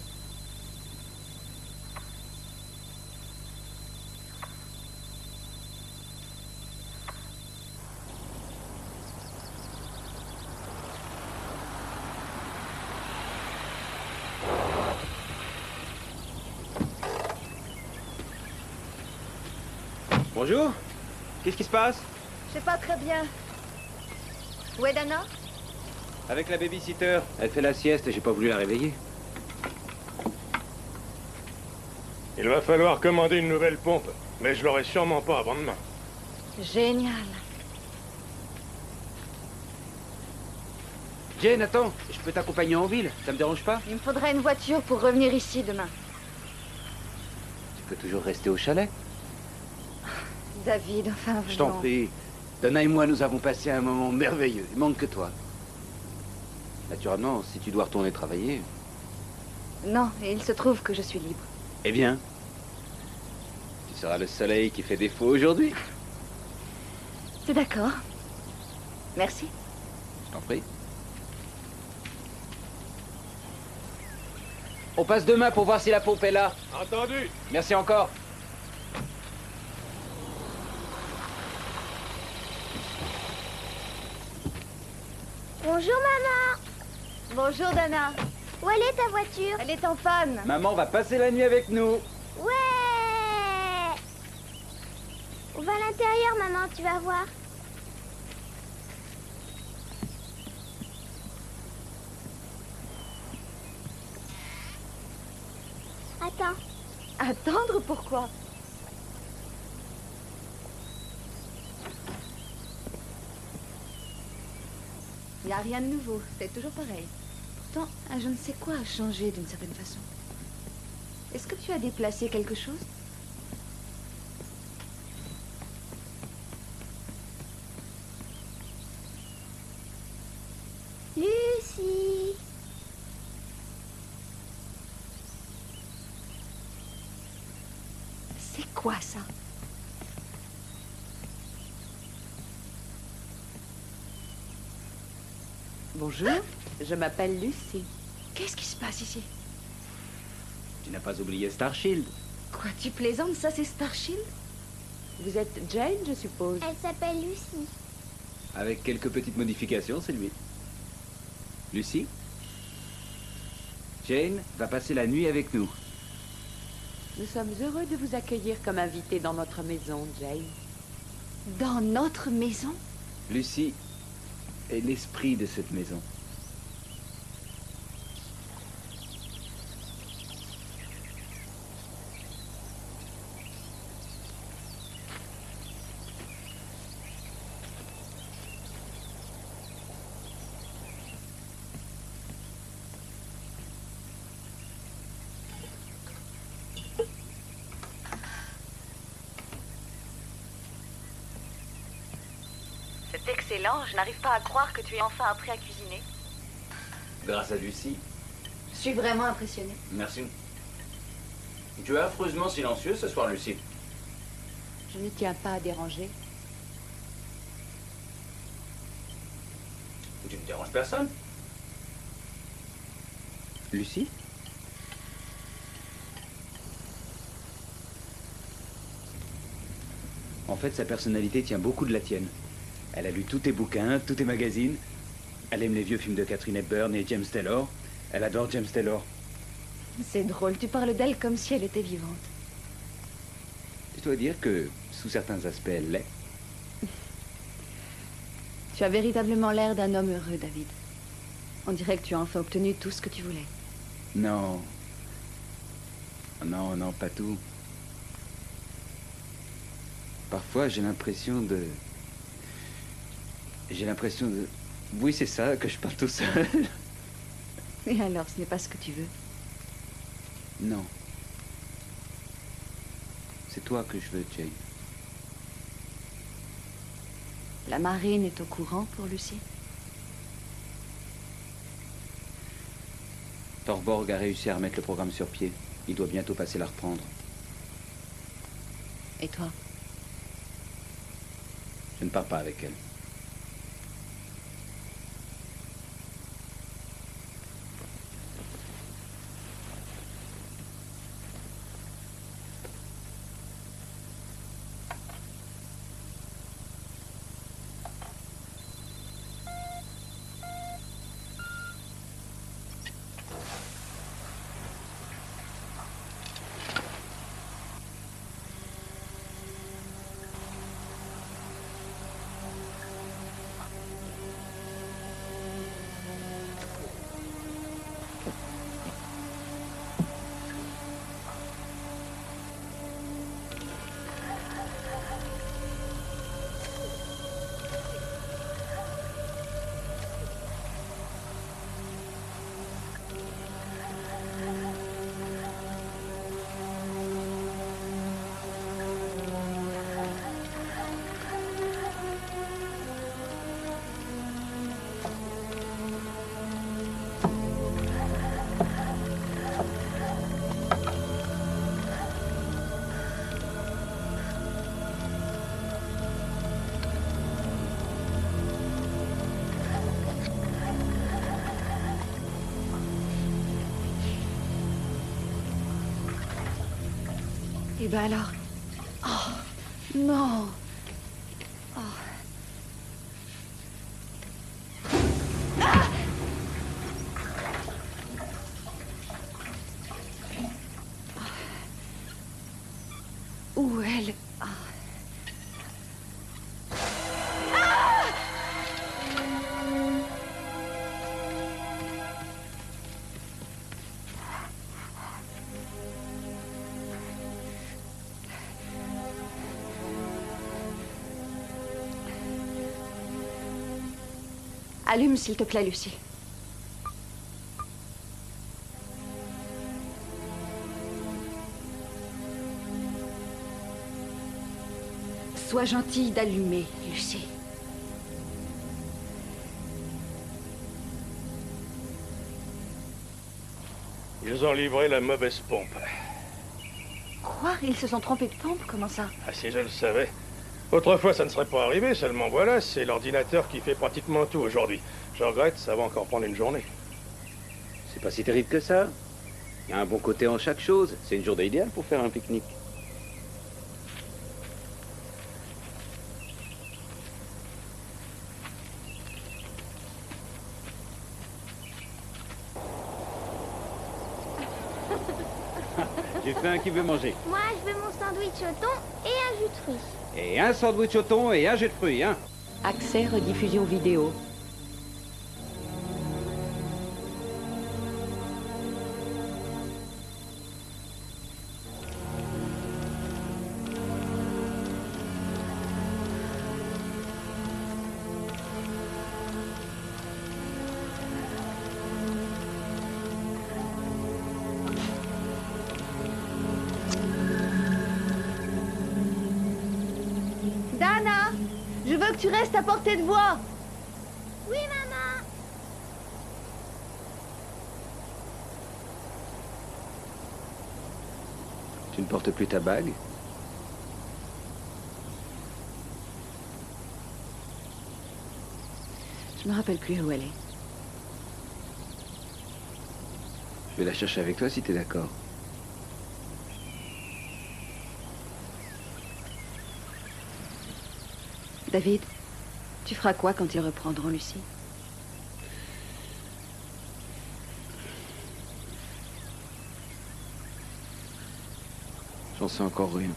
Bonjour. Qu'est-ce qui se passe? Je sais pas très bien. Où est Dana? Avec la babysitter. Elle fait la sieste et j'ai pas voulu la réveiller. Il va falloir commander une nouvelle pompe, mais je l'aurai sûrement pas avant demain. Génial. Jane, attends, je peux t'accompagner en ville, ça me dérange pas? Il me faudrait une voiture pour revenir ici demain. Tu peux toujours rester au chalet. David, enfin, Je t'en prie. Dana et moi, nous avons passé un moment merveilleux. Il manque que toi. Naturellement, si tu dois retourner travailler... Non, et il se trouve que je suis libre. Eh bien, tu seras le soleil qui fait défaut aujourd'hui. C'est d'accord. Merci. Je t'en prie. On passe demain pour voir si la pompe est là. Entendu. Merci encore. Bonjour, maman. Bonjour, Dana. Où elle est ta voiture? Elle est en panne. Maman va passer la nuit avec nous. Ouais. On va à l'intérieur, maman, tu vas voir. Attends. Attendre pourquoi? Il n'y a rien de nouveau, c'est toujours pareil. Pourtant, un je ne sais quoi a changé d'une certaine façon. Est-ce que tu as déplacé quelque chose? Lucie! C'est quoi ça? Bonjour, je m'appelle Lucie. Qu'est-ce qui se passe ici? Tu n'as pas oublié Starshield? Quoi, tu plaisantes? Ça, c'est Starshield? Vous êtes Jane, je suppose? Elle s'appelle Lucie. Avec quelques petites modifications, c'est lui. Lucie? Jane va passer la nuit avec nous. Nous sommes heureux de vous accueillir comme invité dans notre maison, Jane. Dans notre maison? Lucie est l'esprit de cette maison. C'est excellent, je n'arrive pas à croire que tu aies enfin appris à cuisiner. Grâce à Lucie. Je suis vraiment impressionnée. Merci. Tu es affreusement silencieuse ce soir, Lucie. Je ne tiens pas à déranger. Tu ne déranges personne. Lucie? En fait, sa personnalité tient beaucoup de la tienne. Elle a lu tous tes bouquins, tous tes magazines. Elle aime les vieux films de Katharine Hepburn et James Taylor. Elle adore James Taylor. C'est drôle, tu parles d'elle comme si elle était vivante. Je dois dire que, sous certains aspects, elle l'est. Tu as véritablement l'air d'un homme heureux, David. On dirait que tu as enfin obtenu tout ce que tu voulais. Non. Non, non, pas tout. Parfois, j'ai l'impression de... Oui, c'est ça, que je parle tout seul. Et alors, ce n'est pas ce que tu veux? Non. C'est toi que je veux, Jane. La marine est au courant pour Lucie? Thorborg a réussi à remettre le programme sur pied. Il doit bientôt passer la reprendre. Et toi? Je ne pars pas avec elle. Et ben alors... Oh, non. Oh. Ah! Où elle... Ah. Allume, s'il te plaît, Lucie. Sois gentille d'allumer, Lucie. Ils ont livré la mauvaise pompe. Quoi? Ils se sont trompés de pompe? Comment ça? Ah, si je le savais. Autrefois, ça ne serait pas arrivé, seulement voilà, c'est l'ordinateur qui fait pratiquement tout aujourd'hui. Je regrette, ça va encore prendre une journée. C'est pas si terrible que ça. Il y a un bon côté en chaque chose. C'est une journée idéale pour faire un pique-nique. J'ai faim, qui veut manger? Moi, je veux mon sandwich au thon et un jus de fruits. Et un sandwich au thon et un jus de fruits, hein? Accès rediffusion vidéo. Dana, je veux que tu restes à portée de voix. Oui, maman. Tu ne portes plus ta bague? Je me rappelle plus où elle est. Je vais la chercher avec toi si t'es d'accord. David, tu feras quoi quand ils reprendront Lucie? J'en sais encore rien.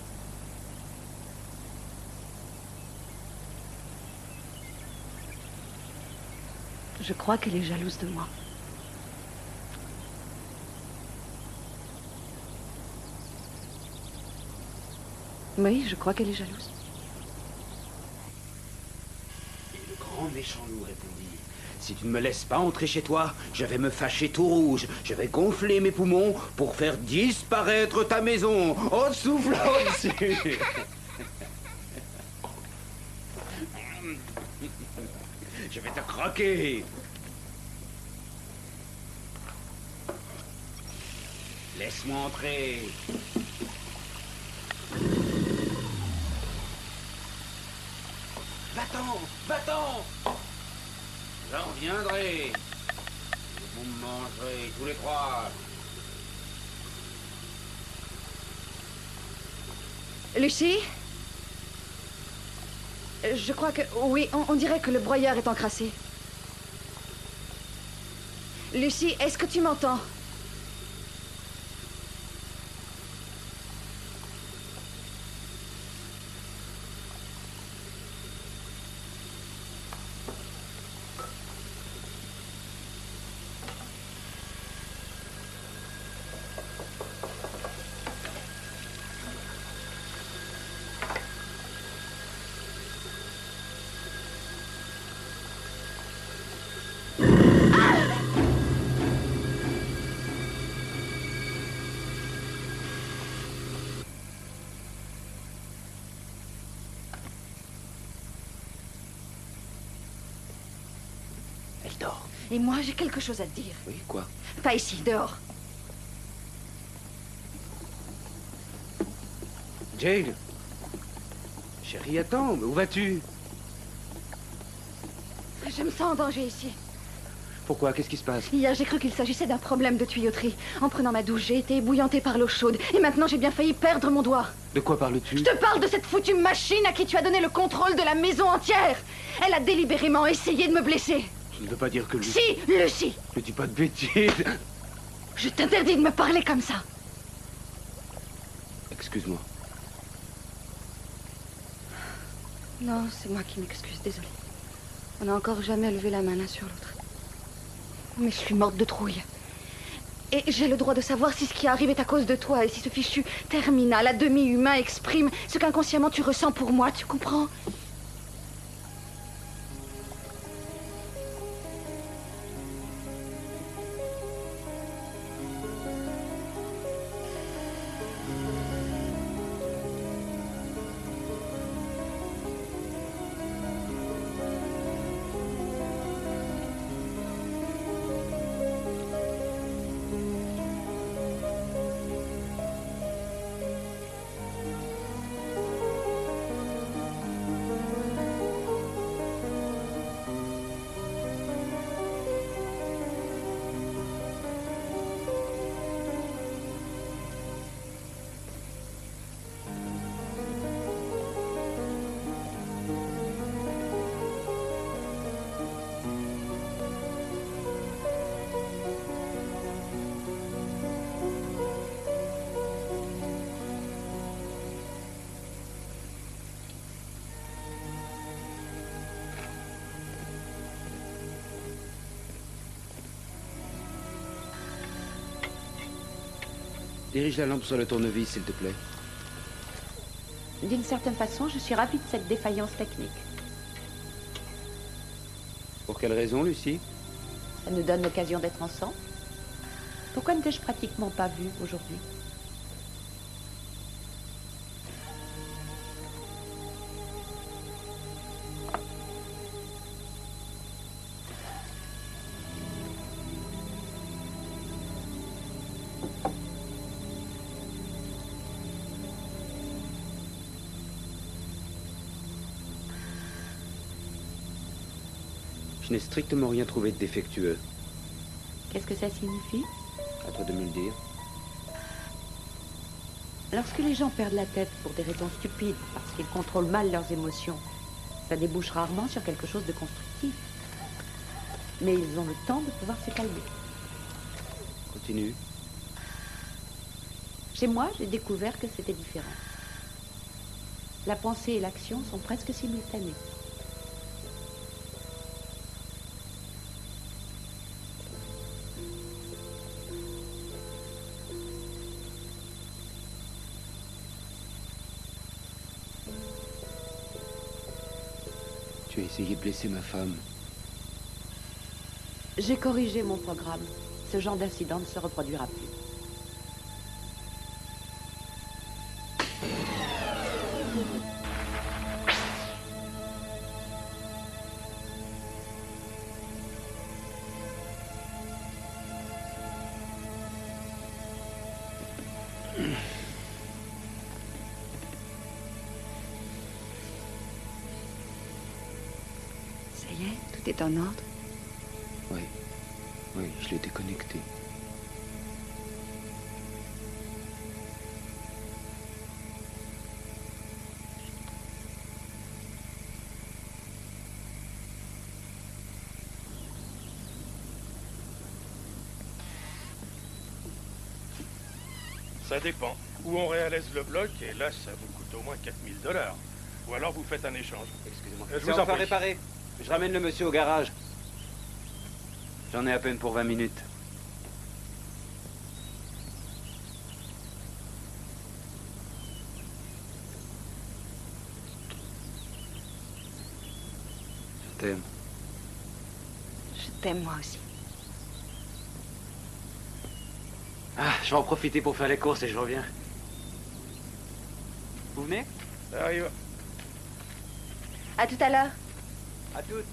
Je crois qu'elle est jalouse de moi. Oui, je crois qu'elle est jalouse. Le grand méchant loup répondit: si tu ne me laisses pas entrer chez toi, je vais me fâcher tout rouge. Je vais gonfler mes poumons pour faire disparaître ta maison. En soufflant dessus. Je vais te croquer. Laisse-moi entrer. Va-t'en, va-t'en. J'en reviendrai. Vous me mangerez tous les trois. Lucie? Je crois que... Oui, on dirait que le broyeur est encrassé. Lucie, est-ce que tu m'entends? Elle dort. Et moi, j'ai quelque chose à te dire. Oui, quoi? Pas ici, dehors. Jane. Chérie, attends, mais où vas-tu? Je me sens en danger ici. Pourquoi? Qu'est-ce qui se passe? Hier, j'ai cru qu'il s'agissait d'un problème de tuyauterie. En prenant ma douche, j'ai été ébouillantée par l'eau chaude. Et maintenant, j'ai bien failli perdre mon doigt. De quoi parles-tu? Je te parle de cette foutue machine à qui tu as donné le contrôle de la maison entière. Elle a délibérément essayé de me blesser. Tu ne veux pas dire que Lucie... Si, Lucie! Ne dis pas de bêtises. Je t'interdis de me parler comme ça. Excuse-moi. Non, c'est moi qui m'excuse, désolée. On n'a encore jamais levé la main l'un sur l'autre. Mais je suis morte de trouille. Et j'ai le droit de savoir si ce qui arrive est à cause de toi et si ce fichu terminal à demi-humain exprime ce qu'inconsciemment tu ressens pour moi, tu comprends? Dirige la lampe sur le tournevis, s'il te plaît. D'une certaine façon, je suis ravie de cette défaillance technique. Pour quelle raison, Lucie? Ça nous donne l'occasion d'être ensemble. Pourquoi ne t'ai-je pratiquement pas vue aujourd'hui? Je n'ai strictement rien trouvé de défectueux. Qu'est-ce que ça signifie? À toi de me le dire. Lorsque les gens perdent la tête pour des raisons stupides, parce qu'ils contrôlent mal leurs émotions, ça débouche rarement sur quelque chose de constructif. Mais ils ont le temps de pouvoir se calmer. Continue. Chez moi, j'ai découvert que c'était différent. La pensée et l'action sont presque simultanées. Tu as essayé de blesser ma femme. J'ai corrigé mon programme. Ce genre d'incident ne se reproduira plus. Ça y est, tout est en ordre. Oui. Oui, je l'ai déconnecté. Ça dépend. Ou on réalise le bloc, et là, ça vous coûte au moins 4000 $. Ou alors vous faites un échange. Excusez-moi. Je C'est vous en enfin prie. réparé. Je ramène le monsieur au garage. J'en ai à peine pour 20 minutes. Je t'aime. Je t'aime moi aussi. Ah, je vais en profiter pour faire les courses et je reviens. Vous venez? Ça arrive. À tout à l'heure. À toutes.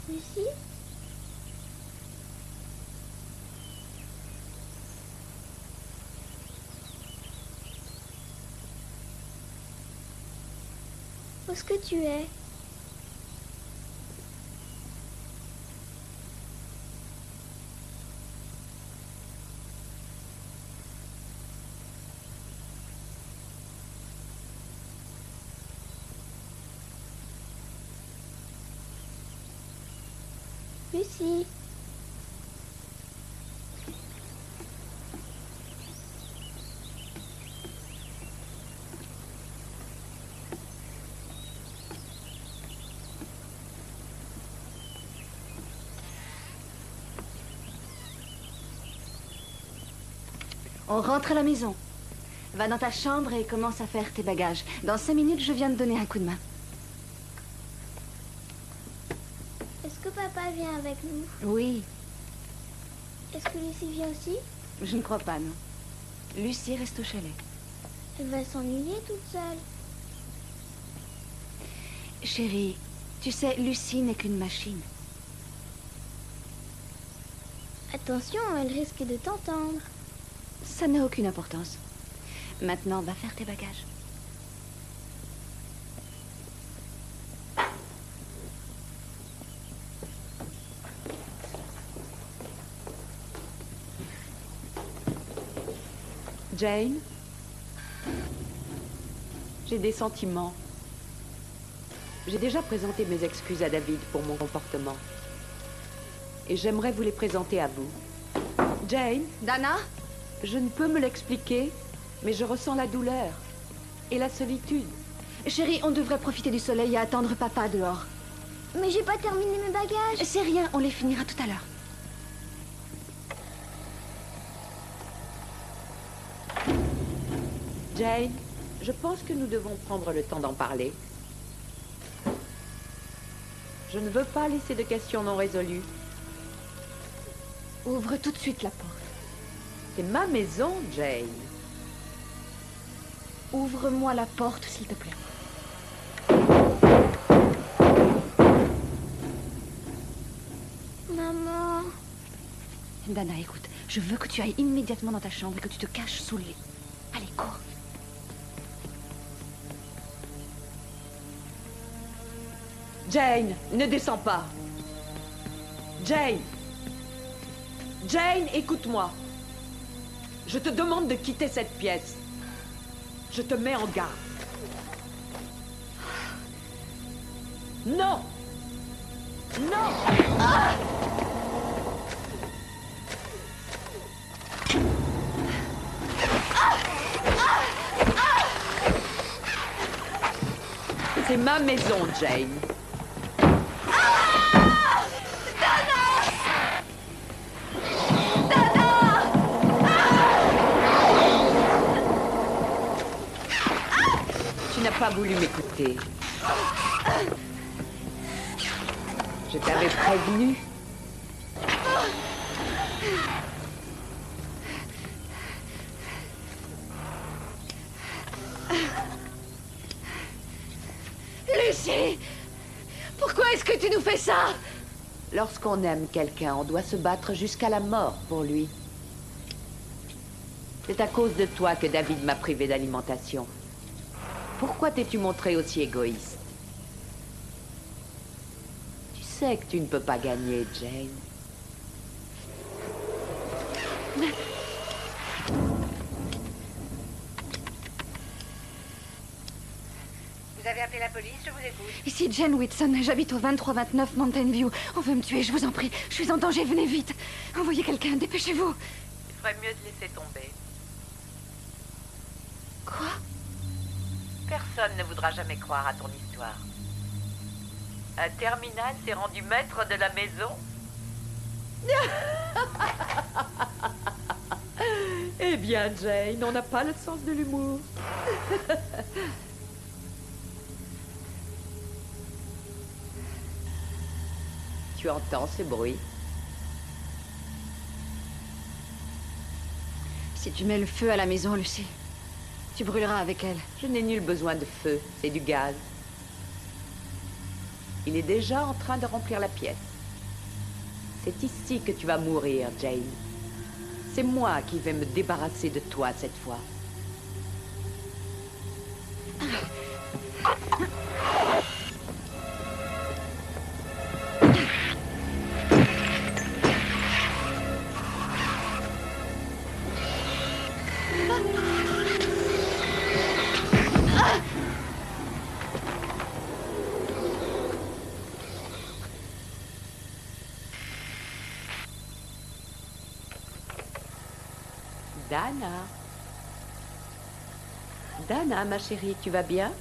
Lucie? Où est-ce que tu es? Lucie? On rentre à la maison. Va dans ta chambre et commence à faire tes bagages. Dans 5 minutes, je viens de donner un coup de main. Est-ce que papa vient avec nous? Oui, Est-ce que Lucie vient aussi? je ne crois pas, non. Lucie reste au chalet. Elle va s'ennuyer toute seule. Chérie, tu sais, Lucie n'est qu'une machine. Attention, elle risque de t'entendre. Ça n'a aucune importance. Maintenant, va faire tes bagages. Jane, j'ai des sentiments. J'ai déjà présenté mes excuses à David pour mon comportement. Et j'aimerais vous les présenter à vous. Jane? Dana? Je ne peux me l'expliquer, mais je ressens la douleur et la solitude. Chérie, on devrait profiter du soleil et attendre papa dehors. Mais j'ai pas terminé mes bagages. C'est rien, on les finira tout à l'heure. Jane, je pense que nous devons prendre le temps d'en parler. Je ne veux pas laisser de questions non résolues. Ouvre tout de suite la porte. C'est ma maison, Jane. Ouvre-moi la porte, s'il te plaît. Maman. Dana, écoute, je veux que tu ailles immédiatement dans ta chambre et que tu te caches sous le lit. Allez, cours. Jane, ne descends pas. Jane. Jane, écoute-moi. Je te demande de quitter cette pièce. Je te mets en garde. Non. Non. Ah! C'est ma maison, Jane. Tu n'as pas voulu m'écouter. Je t'avais prévenu. Lucie! Pourquoi est-ce que tu nous fais ça? Lorsqu'on aime quelqu'un, on doit se battre jusqu'à la mort pour lui. C'est à cause de toi que David m'a privé d'alimentation. Pourquoi t'es-tu montré aussi égoïste? Tu sais que tu ne peux pas gagner, Jane. Vous avez appelé la police, je vous écoute. Ici Jane Whitson, j'habite au 2329 Mountain View. On veut me tuer, je vous en prie. Je suis en danger, venez vite. Envoyez quelqu'un, dépêchez-vous. Il ferait mieux de laisser tomber. Quoi? Personne ne voudra jamais croire à ton histoire. Un terminal s'est rendu maître de la maison. Eh bien, Jane, on n'a pas le sens de l'humour. Tu entends ce bruit? Si tu mets le feu à la maison, Lucie, tu brûleras avec elle. Je n'ai nul besoin de feu, c'est du gaz. Il est déjà en train de remplir la pièce. C'est ici que tu vas mourir, Jane. C'est moi qui vais me débarrasser de toi cette fois. Dana. Dana, ma chérie, tu vas bien?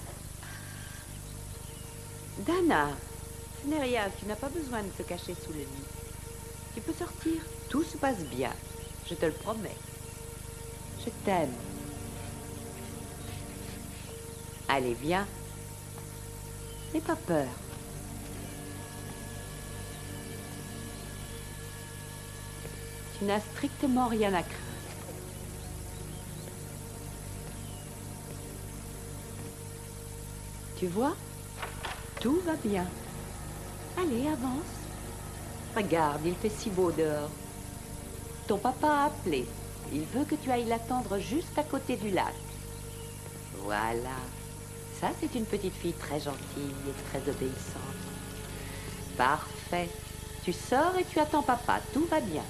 Dana, ce n'est rien, tu n'as pas besoin de te cacher sous le lit. Tu peux sortir, tout se passe bien, je te le promets. Je t'aime. Allez, viens. N'aie pas peur. Tu n'as strictement rien à craindre. Tu vois, tout va bien. Allez, avance. Regarde, il fait si beau dehors. Ton papa a appelé. Il veut que tu ailles l'attendre juste à côté du lac. Voilà. Ça, c'est une petite fille très gentille et très obéissante. Parfait. Tu sors et tu attends papa. Tout va bien.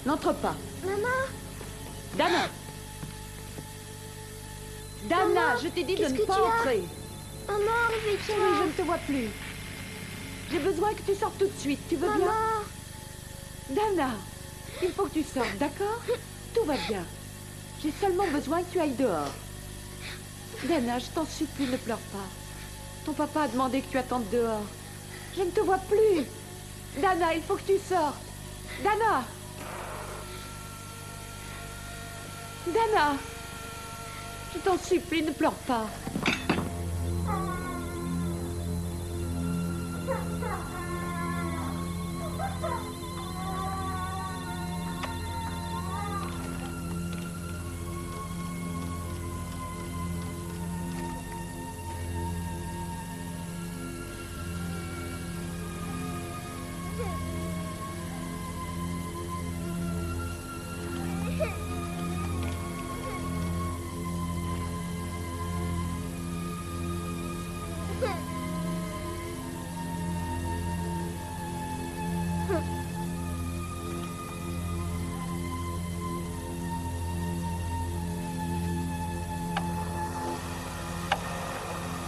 N'entre pas. Maman! Dana! Dana, Maman, je t'ai dit de qu'est-ce ne que pas tu as? entrer. Maman, réveille-toi. Chérie, je ne te vois plus. J'ai besoin que tu sortes tout de suite. Tu veux bien? Maman! Dana, il faut que tu sortes, d'accord? Tout va bien. J'ai seulement besoin que tu ailles dehors. Dana, je t'en supplie, ne pleure pas. Ton papa a demandé que tu attendes dehors. Je ne te vois plus. Dana, il faut que tu sortes. Dana! Dana! Je t'en supplie, ne pleure pas.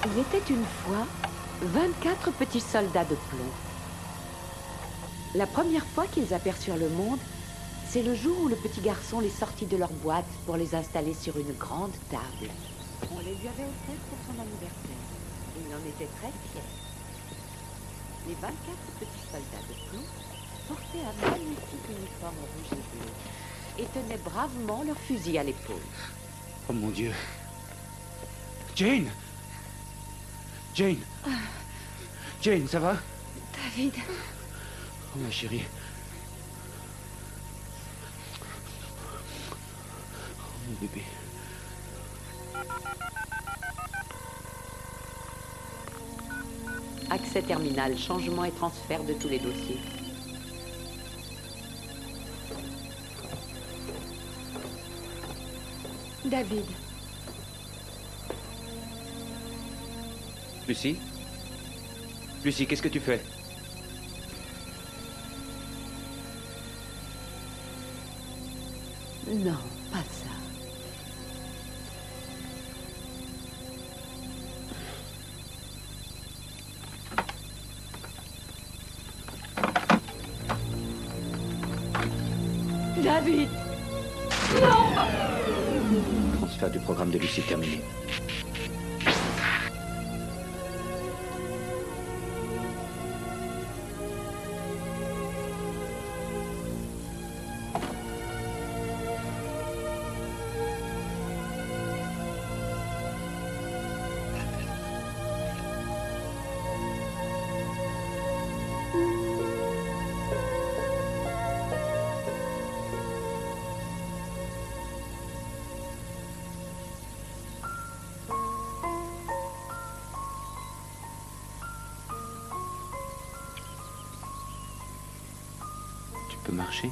Il était une fois 24 petits soldats de plomb. La première fois qu'ils aperçurent le monde, c'est le jour où le petit garçon les sortit de leur boîte pour les installer sur une grande table. On les lui avait offertes pour son anniversaire. Et il en était très fier. Les 24 petits soldats de plomb portaient un magnifique uniforme rouge et bleu et tenaient bravement leur fusil à l'épaule. Oh mon Dieu. Jane! Jane! Jane, ça va? David. Oh ma chérie. Oh mon bébé. Accès terminal, changement et transfert de tous les dossiers. David. Lucie? Lucie, qu'est-ce que tu fais? Non, pas ça. David! Non! Transfert du programme de Lucie terminé. Tu peux marcher?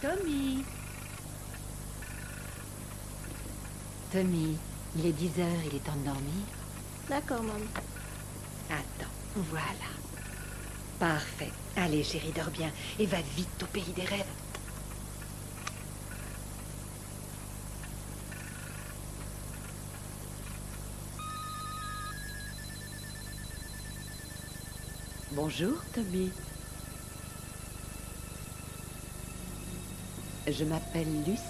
Tommy. Tommy, il est 10 heures, il est temps de dormir. D'accord, maman. Attends, voilà. Parfait. Allez, chérie, dors bien et va vite au pays des rêves. Bonjour, Tommy. Je m'appelle Lucie.